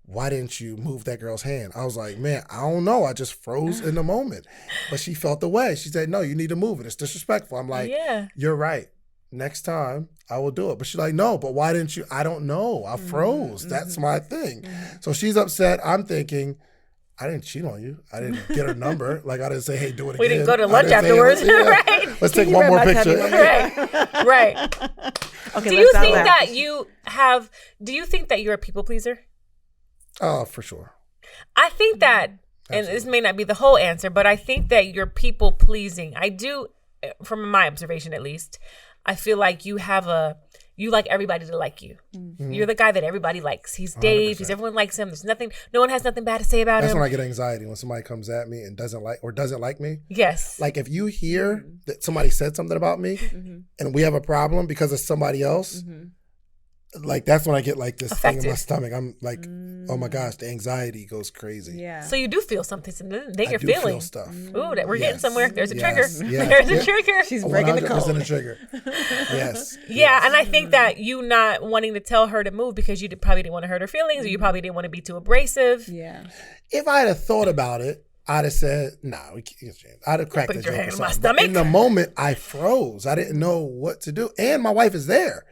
Why didn't you move that girl's hand? I was like, man, I don't know. I just froze in the moment. But she felt the way. She said, no, you need to move it. It's disrespectful. I'm like, you're right. Next time I will do it. But she's like, no, but why didn't you? I don't know. I froze. That's my thing. So she's upset. I'm thinking, I didn't cheat on you. I didn't get her number. Like, I didn't say, hey, do it again. We didn't go to lunch afterwards. Right. Let's take one more picture. Right. Okay, do you think that you're a people pleaser? Oh, for sure. I think that, and this may not be the whole answer, but I think that you're people pleasing. I do, from my observation at least, I feel like you like everybody to like you. You're the guy that everybody likes. He's Dave. Everyone likes him. No one has nothing bad to say about him. That's when I get anxiety, when somebody comes at me and doesn't like me. Yes. Like if you hear that somebody said something about me and we have a problem because of somebody else, like that's when I get like this thing in my stomach. I'm like, oh my gosh, the anxiety goes crazy. Yeah. So you do feel something. So then you're Feel feeling stuff. Ooh, that we're getting somewhere. There's a trigger. Yes. There's a trigger. She's breaking the code. 100% a trigger. Yes. Yeah, and I think that you not wanting to tell her to move because you probably didn't want to hurt her feelings, or you probably didn't want to be too abrasive. Yeah. If I had thought about it, I'd have said, nah, we can't. I'd have cracked the joke. Hand in my stomach. In the moment, I froze. I didn't know what to do. And my wife is there.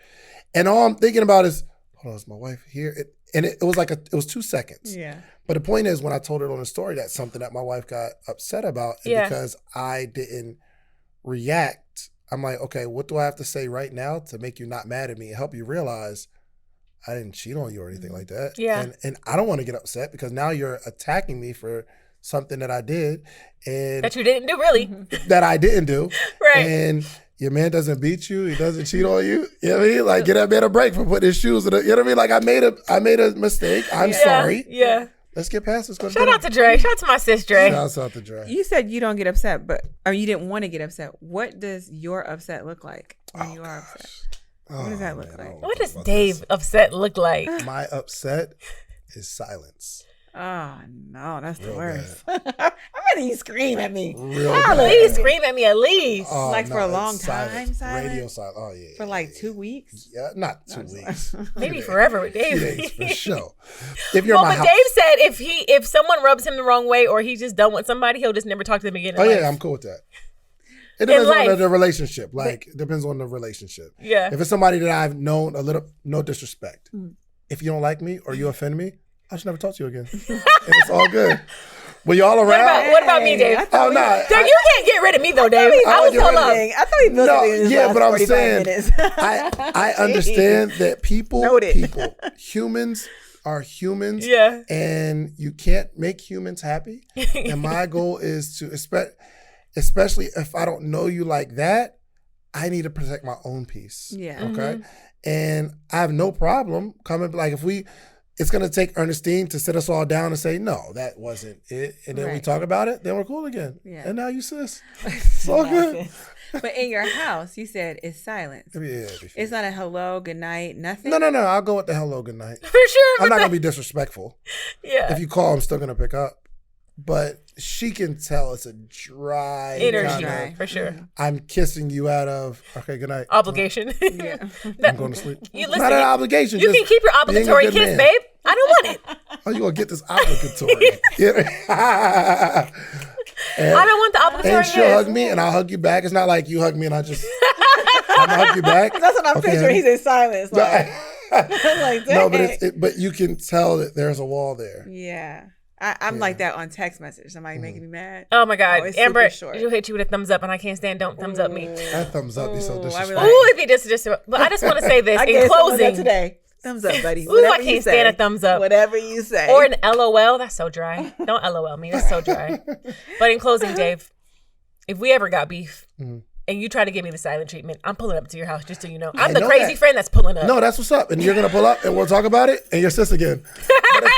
And all I'm thinking about is, hold on, is my wife here? It was like it was 2 seconds. Yeah. But the point is, when I told her on the story, that's something that my wife got upset about. And because I didn't react, I'm like, okay, what do I have to say right now to make you not mad at me and help you realize I didn't cheat on you or anything like that? Yeah. And I don't want to get upset because now you're attacking me for something that I did. And that you didn't do, really. That I didn't do. Right. And your man doesn't beat you. He doesn't cheat on you. You know what I mean? Like, get that man a break for putting his shoes in. You know what I mean? Like, I made a mistake. I'm sorry. Yeah. Let's get past this. Shout out to Dre. Shout out to my sis, Dre. Shout out to Dre. You said you don't get upset, or you didn't want to get upset. What does your upset look like when you are upset? What does that look like? What does Dave upset look like? My upset is silence. Oh no, that's the worst. I'm ready you scream at me. Please scream at me at least. For a long time, silence? Radio silence. Oh yeah. For like 2 weeks? Yeah, not 2 weeks. Maybe forever with Dave. 2 days for sure. If you're but Dave said if someone rubs him the wrong way or he's just done with somebody, he'll just never talk to them again. I'm cool with that. It depends on the relationship. Like, it depends on the relationship. Yeah. If it's somebody that I've known a little, no disrespect. If you don't like me or you offend me, I should never talk to you again. And it's all good. Were y'all around? What about me, Dave? Oh, no. Dave, you can't get rid of me, though, Dave. I was pull up. I thought he built it in his last but I'm 45 saying, minutes. I understand that humans are humans. Yeah. And you can't make humans happy. And my goal is to, especially if I don't know you like that, I need to protect my own peace. Yeah. Okay. And I have no problem coming, like it's going to take Ernestine to sit us all down and say, no, that wasn't it. And then we talk about it, then we're cool again. Yeah. And now you sis. It's all good. But in your house, you said it's silence. Yeah. It's not a hello, good night, nothing? No. I'll go with the hello, good night. For sure. I'm not going to be disrespectful. Yeah. If you call, I'm still going to pick up. But she can tell it's a dry. Dry, for sure. I'm kissing you out of, okay, good night. Obligation. Yeah. I'm going to sleep. Listen, not an obligation. You can keep your obligatory kiss, babe. I don't want it. Oh, you going to get this obligatory. I don't want the obligatory kiss. And she'll hug me and I'll hug you back. It's not like you hug me and I'm going to hug you back. That's what I'm picturing. He's in silence. Like, like no, but you can tell that there's a wall there. Yeah. I'm like that on text message. Somebody making me mad. Oh my God. Amber, she'll hit you with a thumbs up and I can't stand don't thumbs up me. That thumbs up is so disrespectful. If you just but I just want to say this in closing. Today. Thumbs up, buddy. I can't stand a thumbs up. Whatever you say. Or an LOL. That's so dry. Don't LOL me. That's so dry. But in closing, Dave, if we ever got beef and you try to give me the silent treatment, I'm pulling up to your house just so you know. I'm the crazy friend that's pulling up. No, that's what's up. And you're going to pull up and we'll talk about it and your sis again.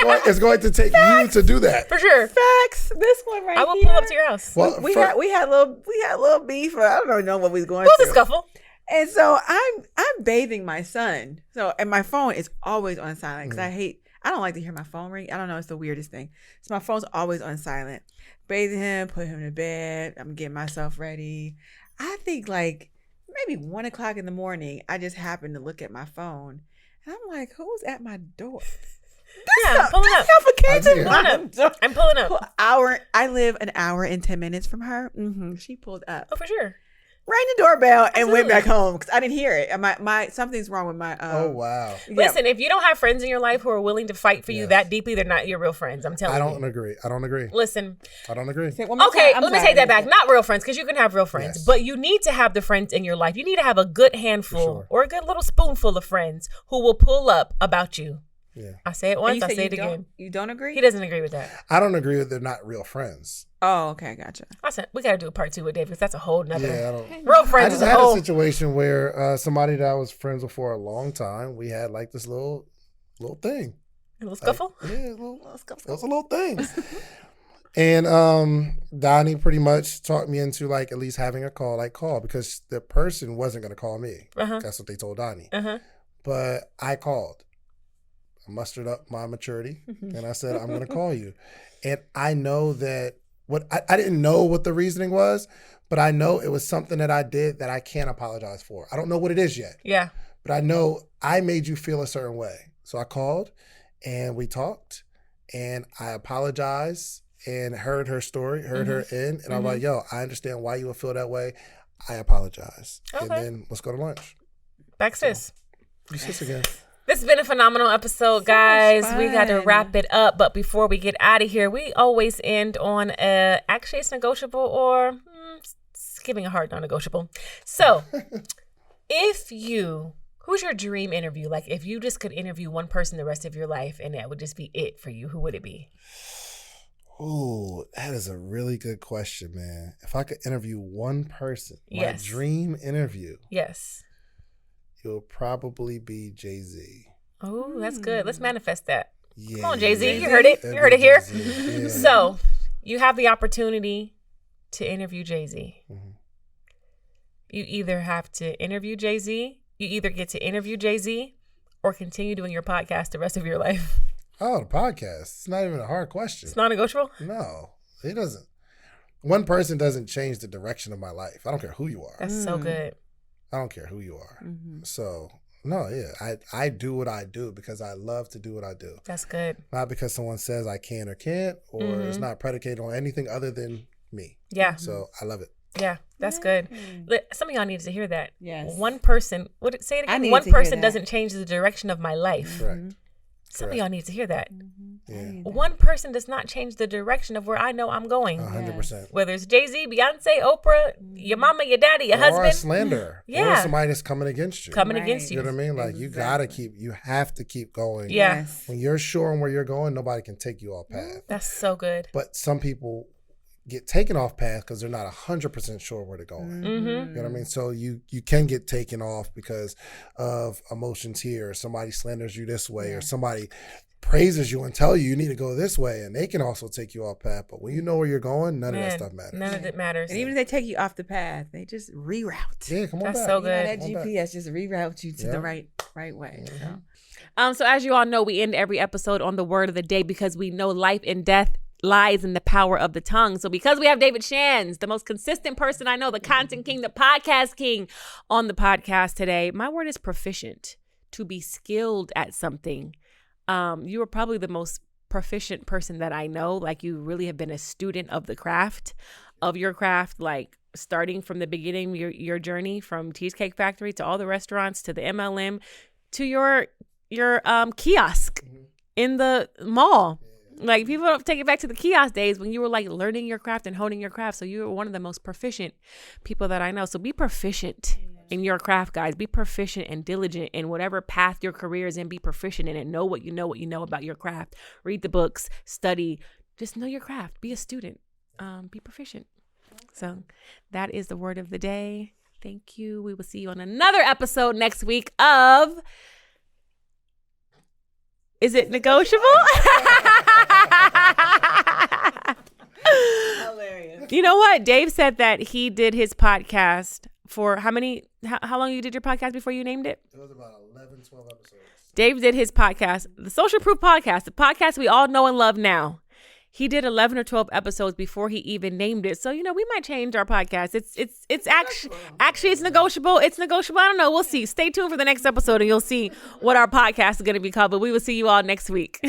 But it's going to take you to do that. For sure. Facts. This one right here. I will pull up to your house. Well, we had a little beef. I don't know what we was going through. It was a scuffle. And so I'm bathing my son. And my phone is always on silent because I don't like to hear my phone ring. I don't know. It's the weirdest thing. So my phone's always on silent. Bathing him, put him to bed. I'm getting myself ready. I think like maybe 1 o'clock in the morning, I just happened to look at my phone. And I'm like, who's at my door? I'm pulling up. I'm pulling up. I live an hour and 10 minutes from her. She pulled up. Oh, for sure. Rang the doorbell and went back home because I didn't hear it. My something's wrong with my. Oh wow! Listen, if you don't have friends in your life who are willing to fight for you that deeply, they're not your real friends. I'm telling you. I don't agree. Listen, I don't agree. Okay, let me take that back. Not real friends, because you can have real friends, but you need to have the friends in your life. You need to have a good handful or a good little spoonful of friends who will pull up about you. Yeah. I say it once, I say it again. You don't agree? He doesn't agree with that. I don't agree with they're not real friends. Oh, okay, gotcha. I said we got to do a part 2 with Dave because that's a whole nother. Real friends. I just had a situation where somebody that I was friends with for a long time, we had like this little thing. A little scuffle? Like, yeah, a little scuffle. It was a little thing. And Donnie pretty much talked me into like at least having a call because the person wasn't going to call me. That's what they told Donnie. But I called. I mustered up my maturity and I said, I'm going to call you. And I know that I didn't know what the reasoning was, but I know it was something that I did that I can't apologize for. I don't know what it is yet. Yeah. But I know I made you feel a certain way. So I called and we talked and I apologized and heard her story, heard her end. And I'm like, yo, I understand why you would feel that way. I apologize. Okay. And then let's go to lunch. Back sis. You sis again. This has been a phenomenal episode, guys. We got to wrap it up. But before we get out of here, we always end on actually it's negotiable or it's giving a hard non-negotiable. So who's your dream interview? Like if you just could interview one person the rest of your life and that would just be it for you, who would it be? Oh, that is a really good question, man. If I could interview one person, my dream interview. Yes. It will probably be Jay-Z. Oh, that's good. Let's manifest that. Yeah, come on, Jay-Z. You heard it. You heard it here. Yeah. So you have the opportunity to interview Jay-Z. You either have to interview Jay-Z. You either get to interview Jay-Z or continue doing your podcast the rest of your life. Oh, the podcast. It's not even a hard question. It's non-negotiable? No, it doesn't. One person doesn't change the direction of my life. I don't care who you are. That's so good. I don't care who you are. So, no, yeah. I do what I do because I love to do what I do. That's good. Not because someone says I can or can't, or it's not predicated on anything other than me. Yeah. So, I love it. Yeah, that's good. Some of y'all needed to hear that. Yes. One person, say it again. One person doesn't change the direction of my life. Correct. Some of y'all need to hear that. Yeah. One person does not change the direction of where I know I'm going. 100%. Whether it's Jay-Z, Beyonce, Oprah, your mama, your daddy, your husband. Or a slanderer. Or somebody that's coming against you. Against you. You know what I mean? Like, you have to keep going. Yeah. When you're sure on where you're going, nobody can take you off path. That's so good. But some people get taken off path because they're not 100% sure where they're going. Mm-hmm. You know what I mean? So you can get taken off because of emotions here, or somebody slanders you this way, or somebody praises you and tell you need to go this way, and they can also take you off path. But when you know where you're going, none of that stuff matters. None of it matters. And even if they take you off the path, they just reroute. Yeah, come on That's back. so good. That GPS just reroutes you to the right way. So as you all know, we end every episode on the word of the day because we know life and death lies in the power of the tongue. So because we have David Shands, the most consistent person I know, the content king, the podcast king on the podcast today, my word is proficient. To be skilled at something. You are probably the most proficient person that I know. Like, you really have been a student of the craft, of your craft, like starting from the beginning, your journey from Cheesecake Factory to all the restaurants to the MLM to your kiosk in the mall. Like, people don't take it back to the kiosk days when you were like learning your craft and honing your craft. So you were one of the most proficient people that I know. So be proficient in your craft, guys. Be proficient and diligent in whatever path your career is in. Be proficient in it. Know what you know about your craft. Read the books, study, just know your craft. Be a student. Be proficient. So that is the word of the day. Thank you. We will see you on another episode next week of Is It Negotiable? Hilarious. You know what? Dave said that he did his podcast for how long you did your podcast before you named it? It was about 11, 12 episodes. Dave did his podcast, the Social Proof Podcast, the podcast we all know and love now. He did 11 or 12 episodes before he even named it. So, we might change our podcast. It's actually it's negotiable. It's negotiable. I don't know. We'll see. Stay tuned for the next episode and you'll see what our podcast is going to be called. But we will see you all next week.